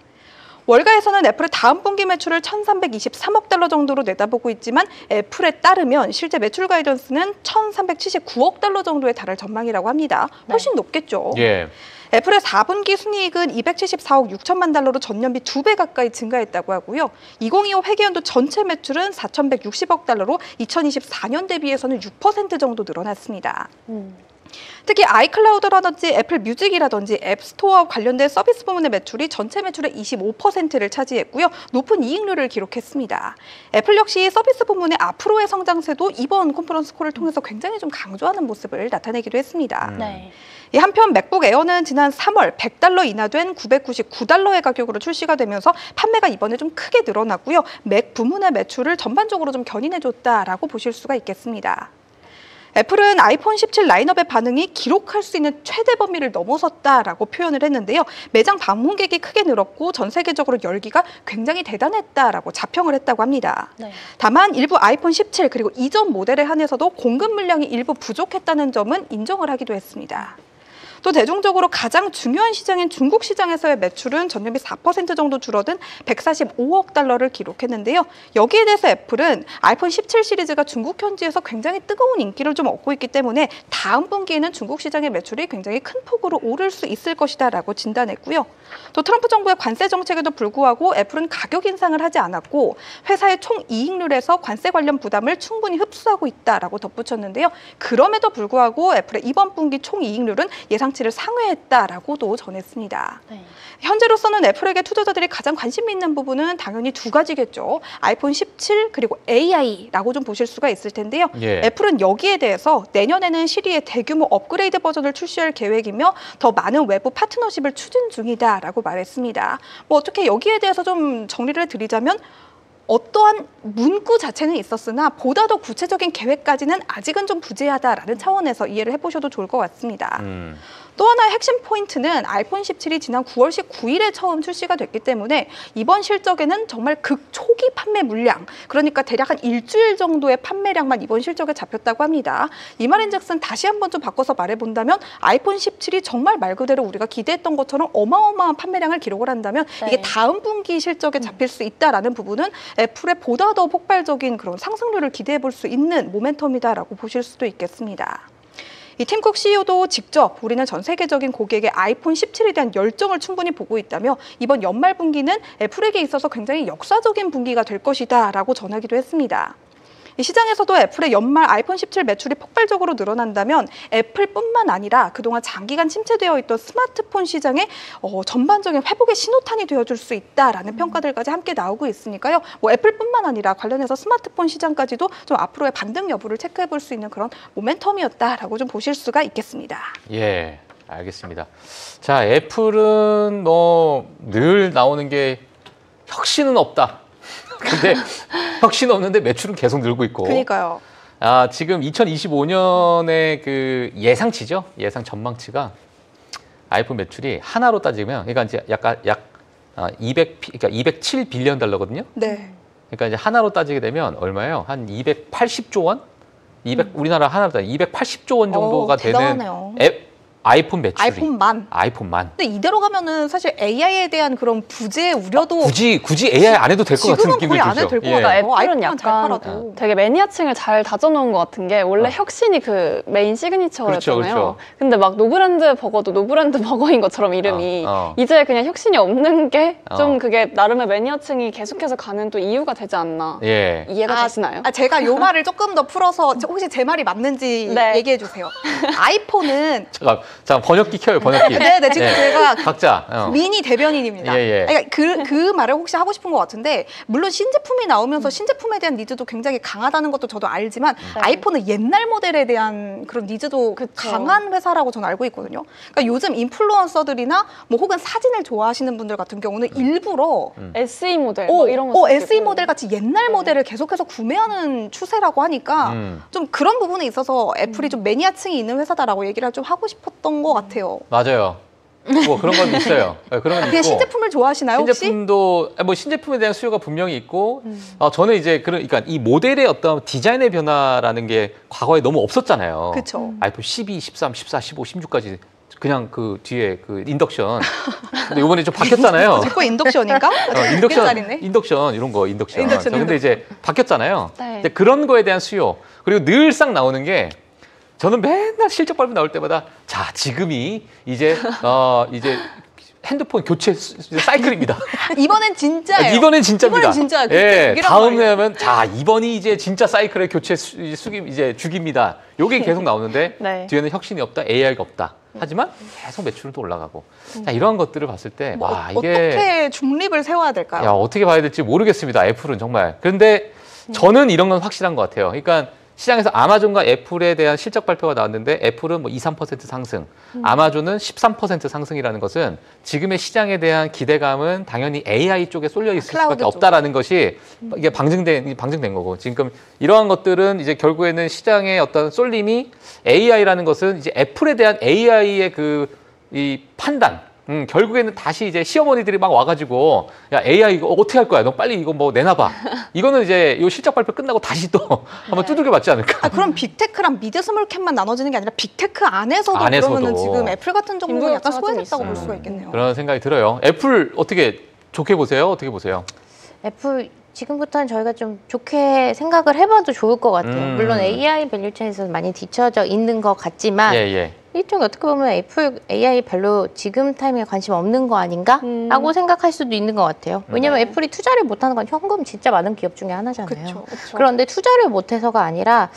월가에서는 애플의 다음 분기 매출을 1,323억 달러 정도로 내다보고 있지만 애플에 따르면 실제 매출 가이던스는 1,379억 달러 정도에 달할 전망이라고 합니다. 훨씬 높겠죠. 애플의 4분기 순이익은 274억 6천만 달러로 전년비 2배 가까이 증가했다고 하고요. 2025 회계연도 전체 매출은 4,160억 달러로 2024년 대비해서는 6% 정도 늘어났습니다. 특히 아이클라우드라든지 애플 뮤직이라든지 앱스토어와 관련된 서비스 부문의 매출이 전체 매출의 25%를 차지했고요. 높은 이익률을 기록했습니다. 애플 역시 서비스 부문의 앞으로의 성장세도 이번 컨퍼런스 콜을 통해서 굉장히 좀 강조하는 모습을 나타내기도 했습니다. 한편 맥북 에어는 지난 3월 $100 인하된 999달러의 가격으로 출시가 되면서 판매가 이번에 좀 크게 늘어났고요. 맥 부문의 매출을 전반적으로 좀 견인해줬다라고 보실 수가 있겠습니다. 애플은 아이폰 17 라인업의 반응이 기록할 수 있는 최대 범위를 넘어섰다라고 표현을 했는데요. 매장 방문객이 크게 늘었고 전 세계적으로 열기가 굉장히 대단했다라고 자평을 했다고 합니다. 다만 일부 아이폰 17 그리고 이전 모델에 한해서도 공급 물량이 일부 부족했다는 점은 인정을 하기도 했습니다. 또 대중적으로 가장 중요한 시장인 중국 시장에서의 매출은 전년비 4% 정도 줄어든 145억 달러를 기록했는데요. 여기에 대해서 애플은 아이폰 17 시리즈가 중국 현지에서 굉장히 뜨거운 인기를 좀 얻고 있기 때문에 다음 분기에는 중국 시장의 매출이 굉장히 큰 폭으로 오를 수 있을 것이다라고 진단했고요. 또 트럼프 정부의 관세 정책에도 불구하고 애플은 가격 인상을 하지 않았고 회사의 총 이익률에서 관세 관련 부담을 충분히 흡수하고 있다라고 덧붙였는데요. 그럼에도 불구하고 애플의 이번 분기 총 이익률은 예상치를 상회했다라고도 전했습니다. 네. 현재로서는 애플에게 투자자들이 가장 관심 있는 부분은 당연히 두 가지겠죠. 아이폰 17 그리고 AI라고 좀 보실 수가 있을 텐데요. 예. 애플은 여기에 대해서 내년에는 시리의 대규모 업그레이드 버전을 출시할 계획이며 더 많은 외부 파트너십을 추진 중이다라고 말했습니다. 뭐 어떻게 여기에 대해서 좀 정리를 드리자면 어떠한 문구 자체는 있었으나 보다 더 구체적인 계획까지는 아직은 좀 부재하다라는 차원에서 이해를 해보셔도 좋을 것 같습니다. 또 하나의 핵심 포인트는 아이폰 17이 지난 9월 19일에 처음 출시가 됐기 때문에 이번 실적에는 정말 극초기 판매 물량, 그러니까 대략 한 일주일 정도의 판매량만 이번 실적에 잡혔다고 합니다. 이 말인즉슨 다시 한번 좀 바꿔서 말해본다면 아이폰 17이 정말 말 그대로 우리가 기대했던 것처럼 어마어마한 판매량을 기록을 한다면 네. 이게 다음 분기 실적에 잡힐 수 있다라는 부분은 애플의 보다 더 폭발적인 그런 상승률을 기대해 볼 수 있는 모멘텀이다라고 보실 수도 있겠습니다. 이 팀 쿡 CEO도 직접 우리는 전 세계적인 고객의 아이폰 17에 대한 열정을 충분히 보고 있다며 이번 연말 분기는 애플에게 있어서 굉장히 역사적인 분기가 될 것이다라고 전하기도 했습니다. 이 시장에서도 애플의 연말 아이폰 17 매출이 폭발적으로 늘어난다면 애플뿐만 아니라 그동안 장기간 침체되어 있던 스마트폰 시장의 전반적인 회복의 신호탄이 되어줄 수 있다라는 평가들까지 함께 나오고 있으니까요. 뭐 애플뿐만 아니라 관련해서 스마트폰 시장까지도 좀 앞으로의 반등 여부를 체크해 볼 수 있는 그런 모멘텀이었다라고 좀 보실 수가 있겠습니다. 예, 알겠습니다. 자, 애플은 뭐 늘 나오는 게 혁신은 없다. 근데 혁신 없는데 매출은 계속 늘고 있고. 그러니까요. 아, 지금 2025년의 그 예상치죠? 예상 전망치가 아이폰 매출이 하나로 따지면, 그러니까 이제 약간 그러니까 207 빌리언 달러거든요. 네. 그러니까 이제 하나로 따지게 되면 얼마예요? 한 280조 원? 우리나라 하나로 따지면 280조 원 정도가 되는 아이폰 매출이. 아이폰만. 근데 이대로 가면은 사실 AI에 대한 그런 부재 우려도 굳이 AI 안 해도 될 것 같은 느낌이 들죠. 지금은 거의 안 해도 될 것 같아요. 애플은 약간 되게 매니아층을 잘 다져놓은 것 같은 게 원래 혁신이 그 메인 시그니처였잖아요. 그렇죠. 근데 막 노브랜드 버거도 노브랜드 버거인 것처럼 이름이 이제 그냥 혁신이 없는 게 좀 그게 나름의 매니아층이 계속해서 가는 또 이유가 되지 않나. 예. 이해가 되시나요? 제가 요 말을 조금 더 풀어서 혹시 제 말이 맞는지 네. 얘기해 주세요. 아이폰은 잠깐 번역기 켜요, 번역기. 네, 지금 제가 각자 미니 대변인입니다. 예. 그러니까 그 말을 혹시 하고 싶은 것 같은데 물론 신제품이 나오면서 신제품에 대한 니즈도 굉장히 강하다는 것도 저도 알지만 아이폰은 옛날 모델에 대한 그런 니즈도 강한 회사라고 저는 알고 있거든요. 그러니까 요즘 인플루언서들이나 뭐 혹은 사진을 좋아하시는 분들 같은 경우는 일부러 SE 모델 뭐 이런 거 SE 모델 같이 옛날 모델을 계속해서 구매하는 추세라고 하니까 좀 그런 부분에 있어서 애플이 좀 매니아층이 있는 회사다라고 얘기를 좀 하고 싶었던 것 같아요. 맞아요. 뭐 그런 건 있어요. 그런 건 있고. 신제품을 좋아하시나요, 혹시? 신제품도 뭐 신제품에 대한 수요가 분명히 있고, 저는 이제 그러니까 이 모델의 어떤 디자인의 변화라는 게 과거에 너무 없었잖아요. 그렇죠. 아이폰 12, 13, 14, 15, 16까지 그냥 그 뒤에 그 인덕션. 근데 이번에 좀 바뀌었잖아요. 자꾸 인덕션인가? 인덕션 이런 거 인덕션. 근데 이제 바뀌었잖아요. 네. 근데 그런 거에 대한 수요. 그리고 늘상 나오는 게. 저는 맨날 실적 발표 나올 때마다 자, 지금이 이제 핸드폰 교체 사이클입니다. 이번엔 진짜예요. 이번엔 진짜입니다. 이번엔 진짜예요. 예, 다음에 하면 자, 이번이 이제 진짜 사이클의 교체 주기입니다. 요게 계속 나오는데 네. 뒤에는 혁신이 없다, AI가 없다. 하지만 계속 매출은 또 올라가고. 자, 이러한 것들을 봤을 때 와, 이게 어떻게 중립을 세워야 될까요? 야, 어떻게 봐야 될지 모르겠습니다. 애플은 정말. 그런데 저는 이런 건 확실한 것 같아요. 그러니까 시장에서 아마존과 애플에 대한 실적 발표가 나왔는데 애플은 뭐 2, 3% 상승, 아마존은 13% 상승이라는 것은 지금의 시장에 대한 기대감은 당연히 AI 쪽에 쏠려 있을 수밖에 없다라는 것이 이게 방증된 거고, 지금 이러한 것들은 이제 결국에는 시장의 어떤 쏠림이 AI라는 것은 이제 애플에 대한 AI의 이 판단, 결국에는 다시 이제 시어머니들이 막 와가지고 야, AI 이거 어떻게 할 거야? 너 빨리 이거 뭐 내놔봐. 이거는 이제 이 실적 발표 끝나고 다시 또 한번 두들겨 맞지 않을까? 그럼 빅테크랑 미드 스몰캡만 나눠지는 게 아니라 빅테크 안에서도 그러면은 지금 애플 같은 종목은 약간 소외됐다고 볼 수가 있겠네요. 그런 생각이 들어요. 애플 어떻게 좋게 보세요? 어떻게 보세요? 애플 지금부터는 저희가 좀 좋게 생각을 해봐도 좋을 것 같아요. 물론 AI 밸류체에서 많이 뒤쳐져 있는 것 같지만 일종의 어떻게 보면 애플 AI 별로 지금 타이밍에 관심 없는 거 아닌가? 라고 생각할 수도 있는 것 같아요. 왜냐면 애플이 투자를 못하는 건 현금 진짜 많은 기업 중에 하나잖아요. 그쵸. 그런데 투자를 못해서가 아니라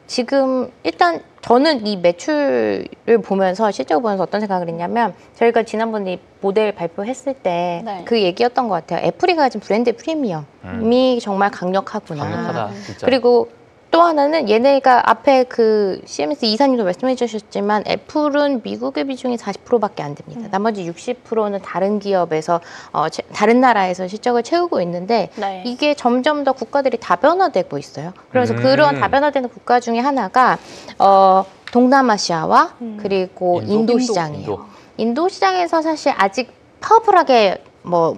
지금 일단 저는 이 매출을 보면서 실적을 보면서 어떤 생각을 했냐면 저희가 지난번에 모델 발표했을 때 그 얘기였던 것 같아요. 애플이 가진 브랜드 프리미엄이 정말 강력하구나. 강력하다, 진짜. 그리고 또 하나는 얘네가 앞에 그 CMS 이사님도 말씀해 주셨지만 애플은 미국의 비중이 40%밖에 안 됩니다. 나머지 60%는 다른 기업에서 다른 나라에서 실적을 채우고 있는데 이게 점점 더 국가들이 다변화되고 있어요. 그래서 그런 다변화되는 국가 중에 하나가 동남아시아와 그리고 인도 시장이에요. 인도 시장에서 사실 아직 파워풀하게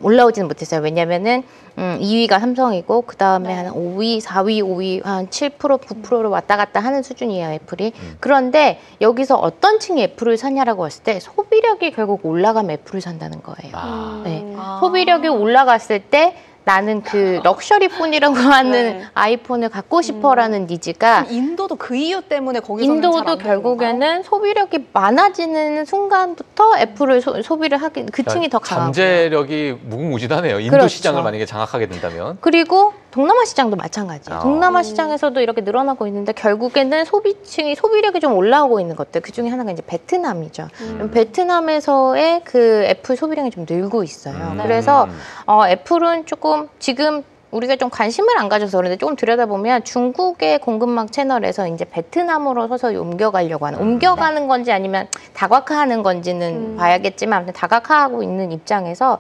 올라오지는 못했어요. 왜냐면은 2위가 삼성이고 그 다음에 한 5위, 4위, 5위 한 7%, 9%를 왔다 갔다 하는 수준이에요, 애플이. 그런데 여기서 어떤 층이 애플을 사냐라고 했을 때 소비력이 결국 올라가면 애플을 산다는 거예요. 소비력이 올라갔을 때 나는 그 럭셔리 폰이라고 하는 아이폰을 갖고 싶어라는 니즈가 인도도 그 이유 때문에 거기서는 인도도 결국에는 소비력이 많아지는 순간부터 애플을 소비를 하긴 그 층이 더 강하고 잠재력이 무궁무진하네요. 인도 시장을 만약에 장악하게 된다면. 그리고 동남아 시장도 마찬가지예요. 동남아 시장에서도 이렇게 늘어나고 있는데 결국에는 소비층이 소비력이 좀 올라오고 있는 것들 그 중에 하나가 이제 베트남이죠. 베트남에서의 그 애플 소비량이 좀 늘고 있어요. 그래서 애플은 조금 지금 우리가 좀 관심을 안 가져서 그런데 조금 들여다보면 중국의 공급망 채널에서 이제 베트남으로 서서히 옮겨가려고 하는 옮겨가는 건지 아니면 다각화하는 건지는 봐야겠지만 아무튼 다각화하고 있는 입장에서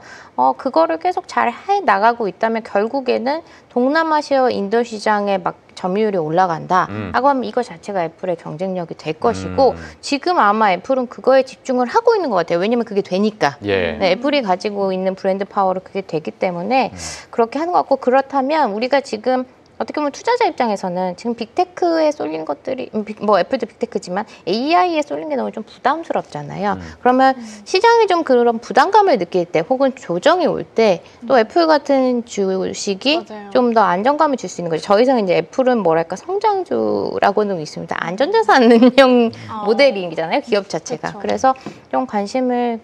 그거를 계속 잘 해 나가고 있다면 결국에는 동남아시아 인도 시장에 막 점유율이 올라간다 라고 하면 이거 자체가 애플의 경쟁력이 될 것이고 지금 아마 애플은 그거에 집중을 하고 있는 것 같아요. 왜냐면 그게 되니까. 애플이 가지고 있는 브랜드 파워로 그게 되기 때문에 그렇게 하는 것 같고 그렇다면 우리가 지금 어떻게 보면 투자자 입장에서는 지금 빅테크에 쏠린 것들이 애플도 빅테크지만 AI에 쏠린 게 너무 좀 부담스럽잖아요. 그러면 시장이 좀 그런 부담감을 느낄 때 혹은 조정이 올 때 또 애플 같은 주식이 좀 더 안정감을 줄 수 있는 거죠. 저 이상 이제 애플은 뭐랄까 성장주라고는 있습니다. 안전자산 운용 모델이잖아요. 기업 자체가. 그래서 좀 관심을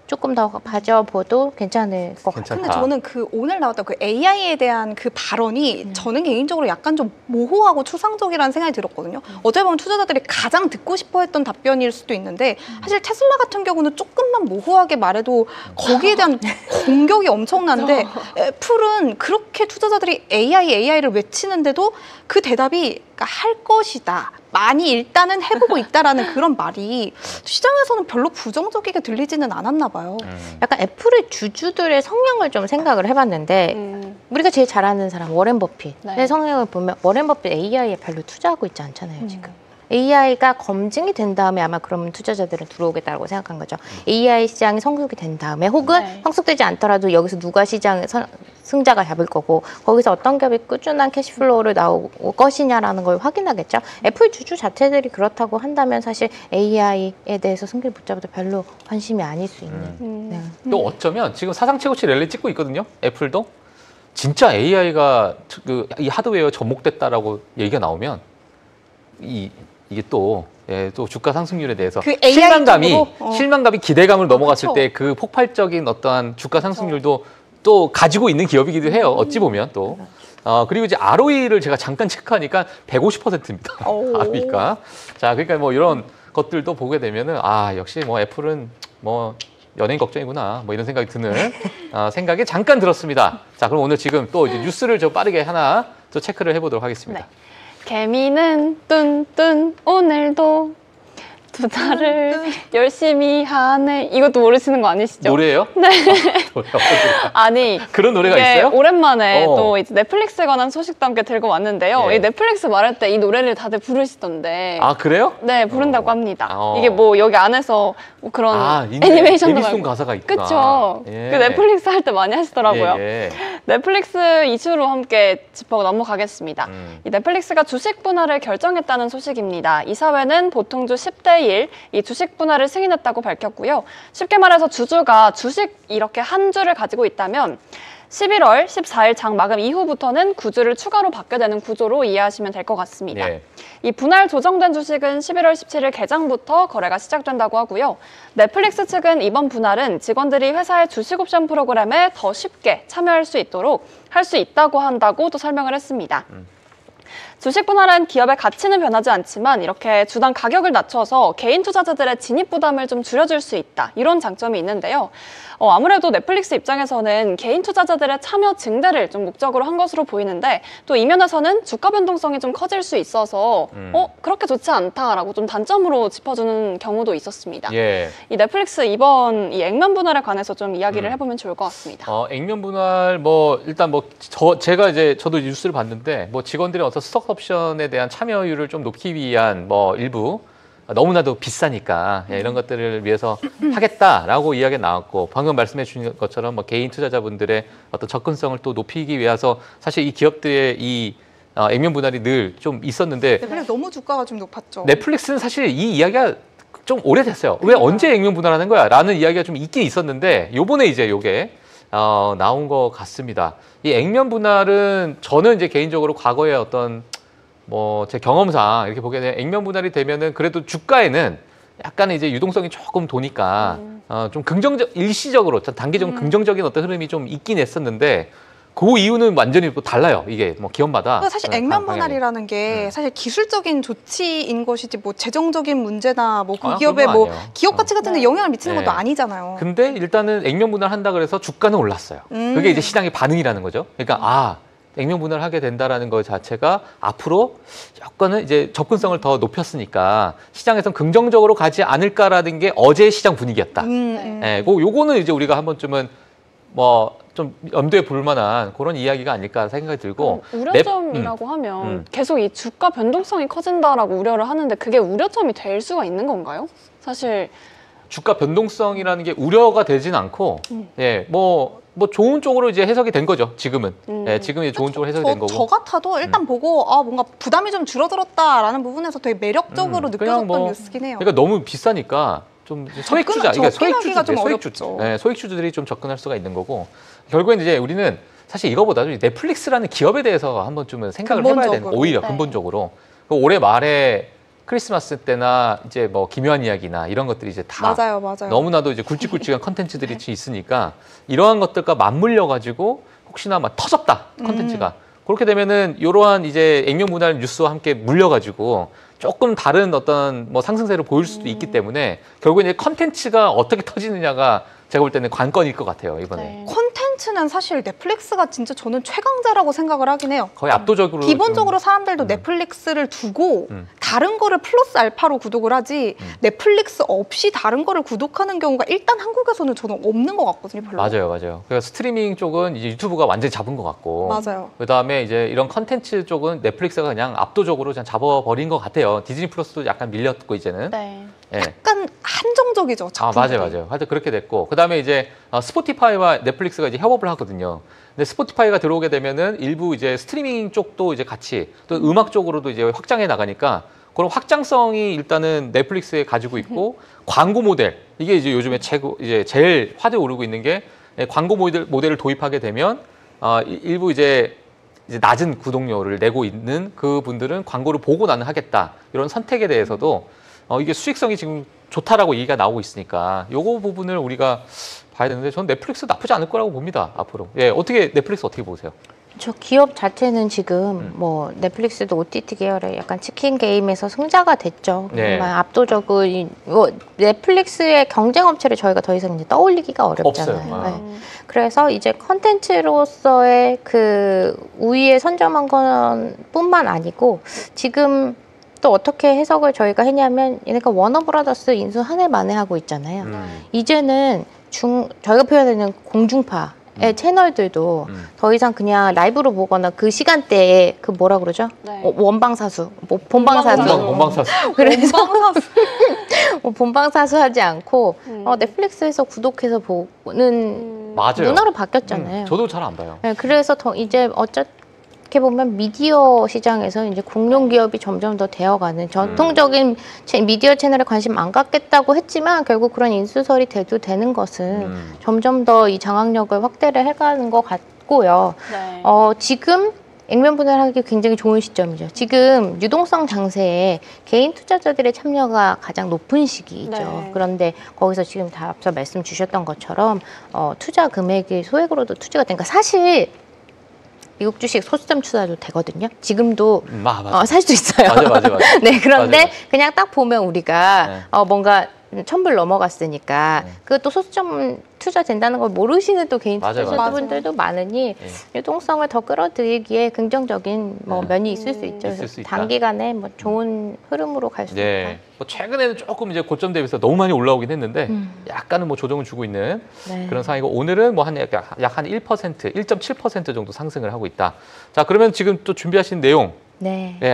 조금 더 가져봐도 괜찮을 것 같아요. 근데 저는 그 오늘 나왔던 그 AI에 대한 그 발언이 저는 개인적으로 약간 좀 모호하고 추상적이라는 생각이 들었거든요. 어제 보면 투자자들이 가장 듣고 싶어 했던 답변일 수도 있는데 사실 테슬라 같은 경우는 조금만 모호하게 말해도 거기에 대한 공격이 엄청난데 애플은 그렇게 투자자들이 AI를 외치는데도 그 대답이 할 것이다. 많이 일단은 해보고 있다라는 그런 말이 시장에서는 별로 부정적이게 들리지는 않았나 봐요. 약간 애플의 주주들의 성향을 좀 생각을 해봤는데 우리가 제일 잘 아는 사람 워렌 버핏의 성향을 보면 워렌 버핏 AI에 별로 투자하고 있지 않잖아요, 지금. AI가 검증이 된 다음에 아마 그러면 투자자들은 들어오겠다고 생각한 거죠. AI 시장이 성숙이 된 다음에 혹은 성숙되지 않더라도 여기서 누가 시장에 승자가 잡을 거고 거기서 어떤 기업이 꾸준한 캐시플로우를 나올 것이냐라는 걸 확인하겠죠. 애플 주주 자체들이 그렇다고 한다면 사실 AI에 대해서 승기를 붙잡아도 별로 관심이 아닐 수 있는. 또 어쩌면 지금 사상 최고치 랠리 찍고 있거든요. 애플도. 진짜 AI가 이 하드웨어 접목됐다라고 얘기가 나오면 이게 또 주가 상승률에 대해서 그 실망감이 기대감을 넘어갔을 때 그 폭발적인 어떠한 주가 상승률도 또 가지고 있는 기업이기도 해요. 어찌 보면 또. 그리고 이제 ROE를 제가 잠깐 체크하니까 150%입니다. ROE가. 자, 그러니까 뭐 이런 것들도 보게 되면은 역시 뭐 애플은 뭐 연예인 걱정이구나. 뭐 이런 생각이 드는 생각이 잠깐 들었습니다. 자, 그럼 오늘 지금 또 이제 뉴스를 좀 빠르게 하나 또 체크를 해보도록 하겠습니다. 개미는 뚠뚠 오늘도 투자를 열심히 하네. 이것도 모르시는 거 아니시죠? 노래예요? 네. 노래 아니 그런 노래가 있어요? 오랜만에 또 이제 넷플릭스에 관한 소식도 함께 들고 왔는데요. 이 넷플릭스 말할 때 이 노래를 다들 부르시던데. 아 그래요? 네, 부른다고 합니다. 이게 뭐 여기 안에서 뭐 그런 애니메이션도 말고 가사가 있구나. 그쵸. 그 넷플릭스 할 때 많이 하시더라고요. 넷플릭스 이슈로 함께 짚어 넘어가겠습니다. 이 넷플릭스가 주식 분할을 결정했다는 소식입니다. 이사회는 보통 주 10대 1, 이 주식 분할을 승인했다고 밝혔고요. 쉽게 말해서 주주가 주식 이렇게 한 주를 가지고 있다면 11월 14일 장 마감 이후부터는 구주를 추가로 받게 되는 구조로 이해하시면 될 것 같습니다. 이 분할 조정된 주식은 11월 17일 개장부터 거래가 시작된다고 하고요. 넷플릭스 측은 이번 분할은 직원들이 회사의 주식 옵션 프로그램에 더 쉽게 참여할 수 있도록 할 수 있다고 한다고 또 설명을 했습니다. 주식 분할은 기업의 가치는 변하지 않지만 이렇게 주당 가격을 낮춰서 개인 투자자들의 진입 부담을 좀 줄여줄 수 있다. 이런 장점이 있는데요. 아무래도 넷플릭스 입장에서는 개인 투자자들의 참여 증대를 좀 목적으로 한 것으로 보이는데 또 이면에서는 주가 변동성이 좀 커질 수 있어서 그렇게 좋지 않다라고 좀 단점으로 짚어주는 경우도 있었습니다. 이 넷플릭스 이번 이 액면 분할에 관해서 좀 이야기를 해보면 좋을 것 같습니다. 액면 분할 일단 제가 이제 저도 뉴스를 봤는데 직원들의 어떤 스톡 옵션에 대한 참여율을 좀 높이기 위한 일부 너무나도 비싸니까 이런 것들을 위해서 하겠다라고 이야기가 나왔고 방금 말씀해 주신 것처럼 개인 투자자분들의 어떤 접근성을 또 높이기 위해서 사실 이 기업들의 이 액면 분할이 늘 좀 있었는데 넷플릭스 너무 주가가 좀 높았죠. 넷플릭스는 사실 이 이야기가 좀 오래됐어요. 왜 언제 액면 분할하는 거야? 라는 이야기가 좀 있긴 있었는데 요번에 이제 요게 나온 것 같습니다. 이 액면 분할은 저는 이제 개인적으로 과거에 어떤 제 경험상 이렇게 보게 되면 액면 분할이 되면은 그래도 주가에는 약간 이제 유동성이 조금 도니까 좀 일시적으로 단기적으로 긍정적인 어떤 흐름이 좀 있긴 했었는데 그 이유는 완전히 또 달라요. 이게 기업마다. 사실 액면 분할이라는 게 사실 기술적인 조치인 것이지 재정적인 문제나 그 기업의 기업 가치 같은 데 영향을 미치는 것도 아니잖아요. 근데 일단은 액면 분할 한다 그래서 주가는 올랐어요. 그게 이제 시장의 반응이라는 거죠. 그러니까 액면 분할을 하게 된다라는 것 자체가 앞으로 여건은 이제 접근성을 더 높였으니까 시장에선 긍정적으로 가지 않을까라는 게 어제 시장 분위기였다. 요거는 이제 우리가 한 번쯤은 좀 염두에 볼 만한 그런 이야기가 아닐까 생각이 들고 우려점이라고 하면 계속 이 주가 변동성이 커진다라고 우려를 하는데 그게 우려점이 될 수가 있는 건가요? 사실 주가 변동성이라는 게 우려가 되진 않고 좋은 쪽으로 이제 해석이 된 거죠. 지금은. 지금 이제 좋은 쪽으로 해석이 된 거고. 저 같아도 일단 보고 뭔가 부담이 좀 줄어들었다라는 부분에서 되게 매력적으로 느껴졌던 뉴스긴 해요. 그러니까 너무 비싸니까 좀 소액주자, 소액주주, 소액주주들이 좀 접근할 수가 있는 거고 결국엔 이제 우리는 사실 이거보다도 넷플릭스라는 기업에 대해서 한 번쯤은 생각을 해봐야 되는 거예요. 오히려 근본적으로. 올해 말에 크리스마스 때나 이제 기묘한 이야기나 이런 것들이 이제 다 맞아요. 너무나도 이제 굵직굵직한 컨텐츠들이 있으니까 이러한 것들과 맞물려 가지고 혹시나 터졌다 컨텐츠가 그렇게 되면은 이러한 이제 액면 분할 뉴스와 함께 물려 가지고 조금 다른 어떤 상승세를 보일 수도 있기 때문에 결국은 이제 컨텐츠가 어떻게 터지느냐가 제가 볼 때는 관건일 것 같아요, 이번에. 콘텐츠는 사실 넷플릭스가 진짜 저는 최강자라고 생각을 하긴 해요. 거의 압도적으로. 기본적으로 사람들도 넷플릭스를 두고 다른 거를 플러스 알파로 구독을 하지 넷플릭스 없이 다른 거를 구독하는 경우가 일단 한국에서는 저는 없는 것 같거든요, 별로. 맞아요. 그러니까 스트리밍 쪽은 이제 유튜브가 완전히 잡은 것 같고. 맞아요. 그다음에 이제 이런 컨텐츠 쪽은 넷플릭스가 그냥 압도적으로 그냥 잡아버린 것 같아요. 디즈니 플러스도 약간 밀렸고 이제는. 약간 한정적이죠. 작품들이. 맞아요. 하여튼 그렇게 됐고 그다음에 이제 스포티파이와 넷플릭스가 이제 협업을 하거든요. 근데 스포티파이가 들어오게 되면은 일부 이제 스트리밍 쪽도 이제 같이 또 음악 쪽으로도 이제 확장해 나가니까 그런 확장성이 일단은 넷플릭스에 가지고 있고 광고 모델 이게 이제 요즘에 제일 화두에 오르고 있는 게 광고 모델을 도입하게 되면 일부 이제 낮은 구독료를 내고 있는 그 분들은 광고를 보고 나는 하겠다 이런 선택에 대해서도 이게 수익성이 지금 좋다라고 얘기가 나오고 있으니까 요거 부분을 우리가 봐야 되는데 전 넷플릭스 나쁘지 않을 거라고 봅니다 앞으로. 넷플릭스 어떻게 보세요? 저 기업 자체는 지금 넷플릭스도 OTT 계열의 약간 치킨 게임에서 승자가 됐죠. 정말 압도적으로 넷플릭스의 경쟁 업체를 저희가 더 이상 이제 떠올리기가 어렵잖아요. 그래서 이제 컨텐츠로서의 그 우위에 선점한 건 뿐만 아니고 지금 또 어떻게 해석을 저희가 했냐면 얘네가 워너브라더스 인수 한 해 만에 하고 있잖아요. 이제는 저희가 표현하는 공중파의 채널들도 더 이상 그냥 라이브로 보거나 그 시간대에 그 뭐라 그러죠? 네. 원방사수, 뭐 본방사수. 본방사수. 그래서 본방사수 하지 않고 넷플릭스에서 구독해서 보는 맞아요. 문화로 바뀌었잖아요. 저도 잘 안 봐요. 네, 그래서 더 이제 어떻게 보면 미디어 시장에서 이제 공룡 기업이 점점 더 되어가는 전통적인 미디어 채널에 관심 안 갖겠다고 했지만 결국 그런 인수설이 대두되는 것은 점점 더 이 장악력을 확대를 해가는 것 같고요. 네. 지금 액면 분할하기 굉장히 좋은 시점이죠. 지금 유동성 장세에 개인 투자자들의 참여가 가장 높은 시기이죠. 네. 그런데 거기서 지금 다 앞서 말씀 주셨던 것처럼 투자 금액이 소액으로도 투자가 되니까 사실 미국 주식 소수점 투자도 되거든요. 지금도 살 수 있어요. 맞아. 네, 그런데 맞아요. 그냥 딱 보면 우리가 뭔가 1,000불 넘어갔으니까 그것도 소수점 투자 된다는 걸 모르시는 또 개인 투자자분들도 많으니 유동성을 더 끌어들이기에 긍정적인 면이 있을 수 있죠. 그래서 단기간에 좋은 흐름으로 갈 수 있다. 뭐 최근에는 조금 이제 고점 대비해서 너무 많이 올라오긴 했는데 약간은 뭐 조정을 주고 있는 그런 상황이고 오늘은 뭐 약 한 1%, 1.7% 정도 상승을 하고 있다. 자, 그러면 지금 또 준비하신 내용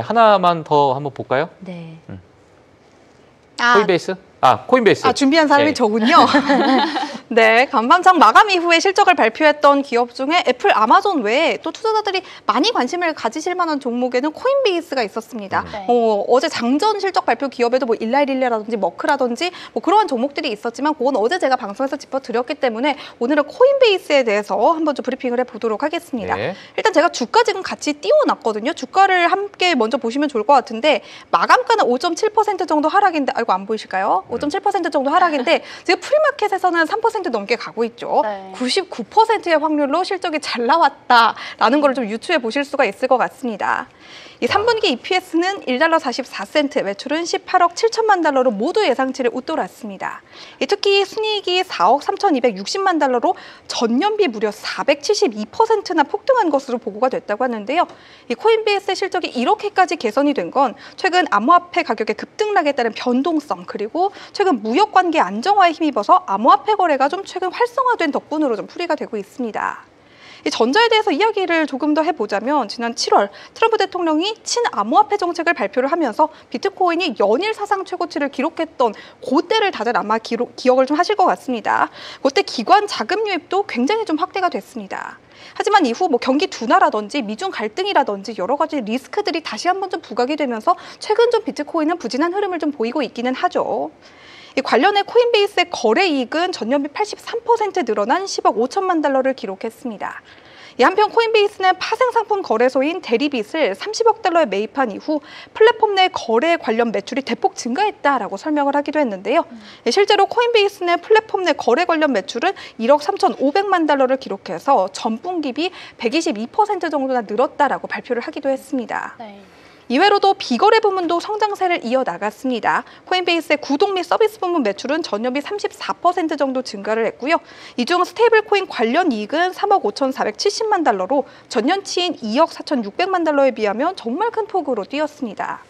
하나만 더 한번 볼까요? 네. 코인베이스? 코인베이스. 준비한 사람이 저군요. 네, 간밤장 마감 이후에 실적을 발표했던 기업 중에 애플, 아마존 외에 또 투자자들이 많이 관심을 가지실 만한 종목에는 코인베이스가 있었습니다. 어제 장전 실적 발표 기업에도 뭐 일라이릴레라든지 머크라든지 뭐 그러한 종목들이 있었지만 그건 어제 제가 방송에서 짚어드렸기 때문에 오늘은 코인베이스에 대해서 한번 좀 브리핑을 해보도록 하겠습니다. 일단 제가 주가 지금 같이 띄워놨거든요. 주가를 함께 먼저 보시면 좋을 것 같은데 마감가는 5.7% 정도 하락인데 안 보이실까요? 5.7% 정도 하락인데 지금 프리마켓에서는 3% 넘게 가고 있죠. 99%의 확률로 실적이 잘 나왔다라는 걸 좀 유추해 보실 수가 있을 것 같습니다. 이 3분기 EPS는 1달러 44센트, 매출은 18억 7천만 달러로 모두 예상치를 웃돌았습니다. 특히 순이익이 4억 3,260만 달러로 전년비 무려 472%나 폭등한 것으로 보고가 됐다고 하는데요. 이 코인베이스의 실적이 이렇게까지 개선이 된 건 최근 암호화폐 가격의 급등락에 따른 변동성 그리고 최근 무역 관계 안정화에 힘입어서 암호화폐 거래가 좀 최근 활성화된 덕분으로 좀 풀이가 되고 있습니다. 이 전자에 대해서 이야기를 조금 더 해보자면 지난 7월 트럼프 대통령이 친암호화폐 정책을 발표를 하면서 비트코인이 연일 사상 최고치를 기록했던 그때를 다들 아마 기억을 좀 하실 것 같습니다. 그때 기관 자금 유입도 굉장히 좀 확대가 됐습니다. 하지만 이후 뭐 경기 둔화라든지 미중 갈등이라든지 여러 가지 리스크들이 다시 한번 좀 부각이 되면서 최근 좀 비트코인은 부진한 흐름을 좀 보이고 있기는 하죠. 이 관련해 코인베이스의 거래 이익은 전년비 83% 늘어난 10억 5천만 달러를 기록했습니다. 이 한편 코인베이스는 파생상품 거래소인 대리빗을 30억 달러에 매입한 이후 플랫폼 내 거래 관련 매출이 대폭 증가했다라고 설명을 하기도 했는데요. 실제로 코인베이스는 플랫폼 내 거래 관련 매출은 1억 3,500만 달러를 기록해서 전분기 비 122% 정도나 늘었다라고 발표를 하기도 했습니다. 이외로도 비거래 부문도 성장세를 이어나갔습니다. 코인베이스의 구독 및 서비스 부문 매출은 전년비 34% 정도 증가를 했고요. 이 중 스테이블 코인 관련 이익은 3억 5,470만 달러로 전년치인 2억 4,600만 달러에 비하면 정말 큰 폭으로 뛰었습니다.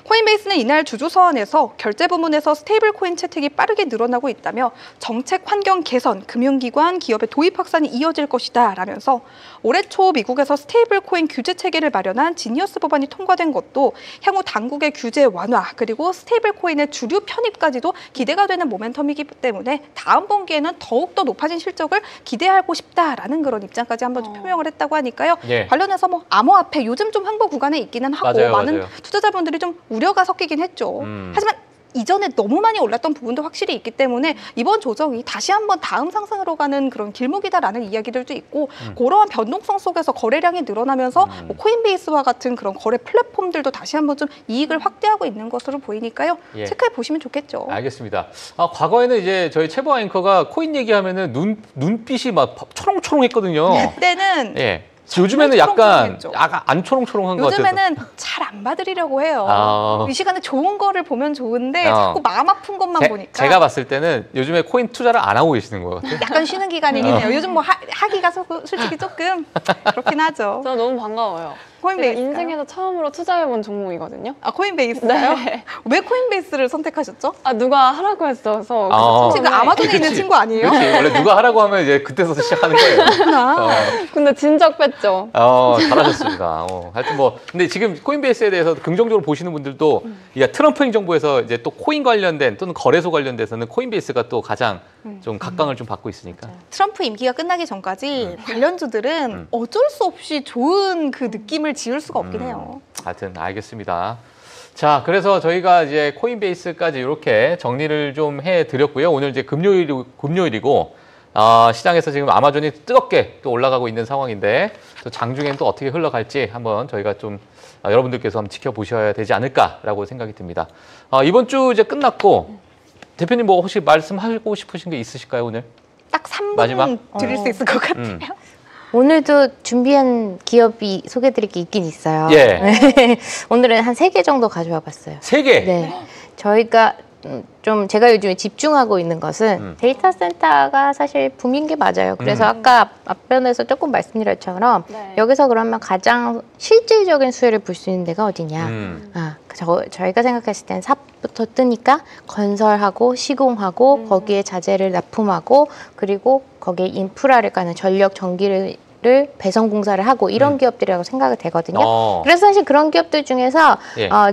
코인베이스는 이날 주주 서한에서 결제 부문에서 스테이블 코인 채택이 빠르게 늘어나고 있다며 정책 환경 개선, 금융기관, 기업의 도입 확산이 이어질 것이다 라면서 올해 초 미국에서 스테이블 코인 규제 체계를 마련한 지니어스 법안이 통과된 것도 향후 당국의 규제 완화 그리고 스테이블 코인의 주류 편입까지도 기대가 되는 모멘텀이기 때문에 다음 분기에는 더욱더 높아진 실적을 기대하고 싶다라는 그런 입장까지 한번 좀 표명을 했다고 하니까요. 관련해서 뭐 암호화폐 요즘 좀 항복 구간에 있기는 하고 많은 투자자분들이 좀 우려가 섞이긴 했죠. 하지만 이전에 너무 많이 올랐던 부분도 확실히 있기 때문에 이번 조정이 다시 한번 다음 상승으로 가는 그런 길목이다라는 이야기들도 있고 그러한 변동성 속에서 거래량이 늘어나면서 뭐 코인베이스와 같은 그런 거래 플랫폼들도 다시 한번 좀 이익을 확대하고 있는 것으로 보이니까요. 체크해 보시면 좋겠죠. 알겠습니다. 과거에는 이제 저희 최보아 앵커가 코인 얘기하면은 눈빛이 막 초롱초롱했거든요. 그때는 요즘에는 약간 안 초롱초롱한 것 같아요. 요즘에는 잘 안 봐드리려고 해요. 이 시간에 좋은 거를 보면 좋은데 자꾸 마음 아픈 것만 보니까. 제가 봤을 때는 요즘에 코인 투자를 안 하고 계시는 것 같아요. 약간 쉬는 기간이긴 해요. 요즘 뭐 하기가 솔직히 조금 그렇긴 하죠. 저 너무 반가워요. 코인베이스 인생에서 처음으로 투자해본 종목이거든요. 아, 코인베이스요? 네. 왜 코인베이스를 선택하셨죠? 아, 누가 하라고 했어서. 혹시 그 아마존에 있는 친구 아니에요? 그치. 원래 누가 하라고 하면 이제 그때서부터 시작하는 거예요. 근데 진작 뺐죠. 잘하셨습니다. 하여튼 뭐 근데 지금 코인베이스에 대해서 긍정적으로 보시는 분들도 트럼프 행정부에서 이제 또 코인 관련된 또는 거래소 관련돼서는 코인베이스가 또 가장 좀 각광을 좀 받고 있으니까. 트럼프 임기가 끝나기 전까지 관련주들은 어쩔 수 없이 좋은 그 느낌을 지울 수가 없긴 해요. 하여튼 알겠습니다. 자, 그래서 저희가 이제 코인베이스까지 이렇게 정리를 좀 해드렸고요. 오늘 이제 금요일이고 시장에서 지금 아마존이 뜨겁게 또 올라가고 있는 상황인데 또 장중엔 또 어떻게 흘러갈지 한번 저희가 좀 여러분들께서 한번 지켜보셔야 되지 않을까라고 생각이 듭니다. 이번 주 이제 끝났고 대표님 뭐 혹시 말씀하고 싶으신 게 있으실까요 오늘? 딱 3분 마지막? 드릴 수 있을 것 같아요. 오늘도 준비한 기업이 소개드릴 게 있긴 있어요. 예. 오늘은 한 3개 정도 가져와 봤어요. 3개? 네. 저희가 좀 제가 요즘에 집중하고 있는 것은 데이터 센터가 사실 붐인 게 맞아요. 그래서 아까 앞변에서 조금 말씀드린 것처럼 여기서 그러면 가장 실질적인 수혜를 볼 수 있는 데가 어디냐. 저희가 생각했을 땐 삽부터 뜨니까 건설하고 시공하고 거기에 자재를 납품하고 그리고 거기에 인프라를 까는 전력 전기를 배선 공사를 하고 이런 기업들이라고 생각이 되거든요. 그래서 사실 그런 기업들 중에서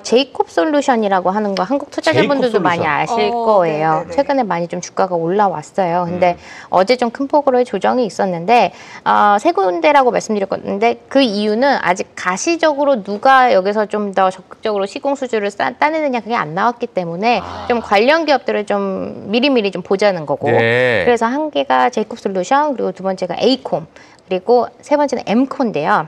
제이콥 솔루션이라고 하는 거 한국 투자자분들도 많이 아실 거예요. 네네네. 최근에 많이 좀 주가가 올라왔어요. 근데 어제 좀 큰 폭으로의 조정이 있었는데 3군데라고 말씀드렸는데 그 이유는 아직 가시적으로 누가 여기서 좀 더 적극적으로 시공 수주를 따내느냐 그게 안 나왔기 때문에 좀 관련 기업들을 좀 미리미리 좀 보자는 거고. 그래서 한 개가 제이콥 솔루션 그리고 두 번째가 에이콤 그리고 세 번째는 엠코인데요.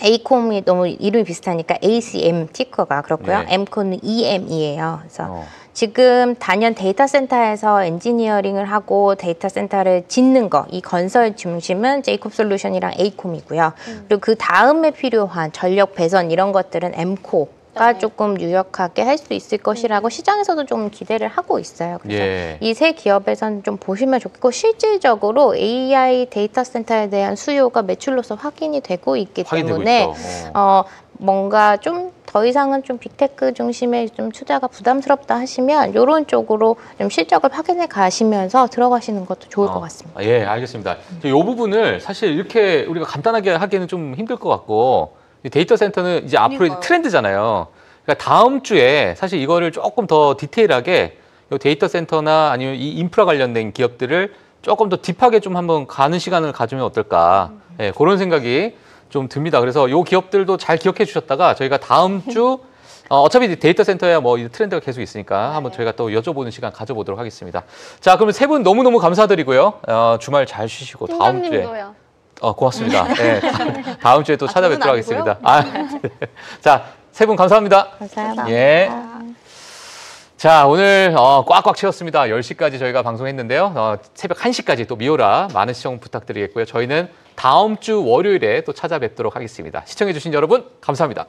에이콤이 너무 이름이 비슷하니까 ACM 티커가 그렇고요. 엠코는 EM이에요. 그래서 지금 단연 데이터 센터에서 엔지니어링을 하고 데이터 센터를 짓는 거, 이 건설 중심은 제이콥 솔루션이랑 에이콤이고요. 그리고 그 다음에 필요한 전력 배선 이런 것들은 엠코가 조금 유력하게 할 수 있을 것이라고 시장에서도 좀 기대를 하고 있어요. 그래서 이 세 기업에서는 좀 보시면 좋겠고 실질적으로 AI 데이터 센터에 대한 수요가 매출로서 확인이 되고 있기 때문에 뭔가 좀 더 이상은 좀 빅테크 중심의 좀 투자가 부담스럽다 하시면 이런 쪽으로 좀 실적을 확인해 가시면서 들어가시는 것도 좋을 것 같습니다. 예, 알겠습니다. 이 부분을 사실 이렇게 우리가 간단하게 하기는 좀 힘들 것 같고 데이터 센터는 이제 앞으로 이제 트렌드잖아요. 그러니까 다음 주에 사실 이거를 조금 더 디테일하게 이 데이터 센터나 아니면 이 인프라 관련된 기업들을 조금 더 딥하게 좀 한번 가는 시간을 가지면 어떨까. 예, 그런 생각이 좀 듭니다. 그래서 이 기업들도 잘 기억해 주셨다가 저희가 다음 주 어차피 데이터 센터야 뭐 트렌드가 계속 있으니까 한번 저희가 또 여쭤보는 시간 가져보도록 하겠습니다. 자, 그러면 세 분 너무너무 감사드리고요. 주말 잘 쉬시고 다음 주에. 고맙습니다. 네, 다음 주에 또 찾아뵙도록 하겠습니다. 자, 세 분 감사합니다. 감사합니다. 예. 자, 오늘 꽉꽉 채웠습니다. 10시까지 저희가 방송했는데요. 새벽 1시까지 또 미오라 많은 시청 부탁드리겠고요. 저희는 다음 주 월요일에 또 찾아뵙도록 하겠습니다. 시청해주신 여러분 감사합니다.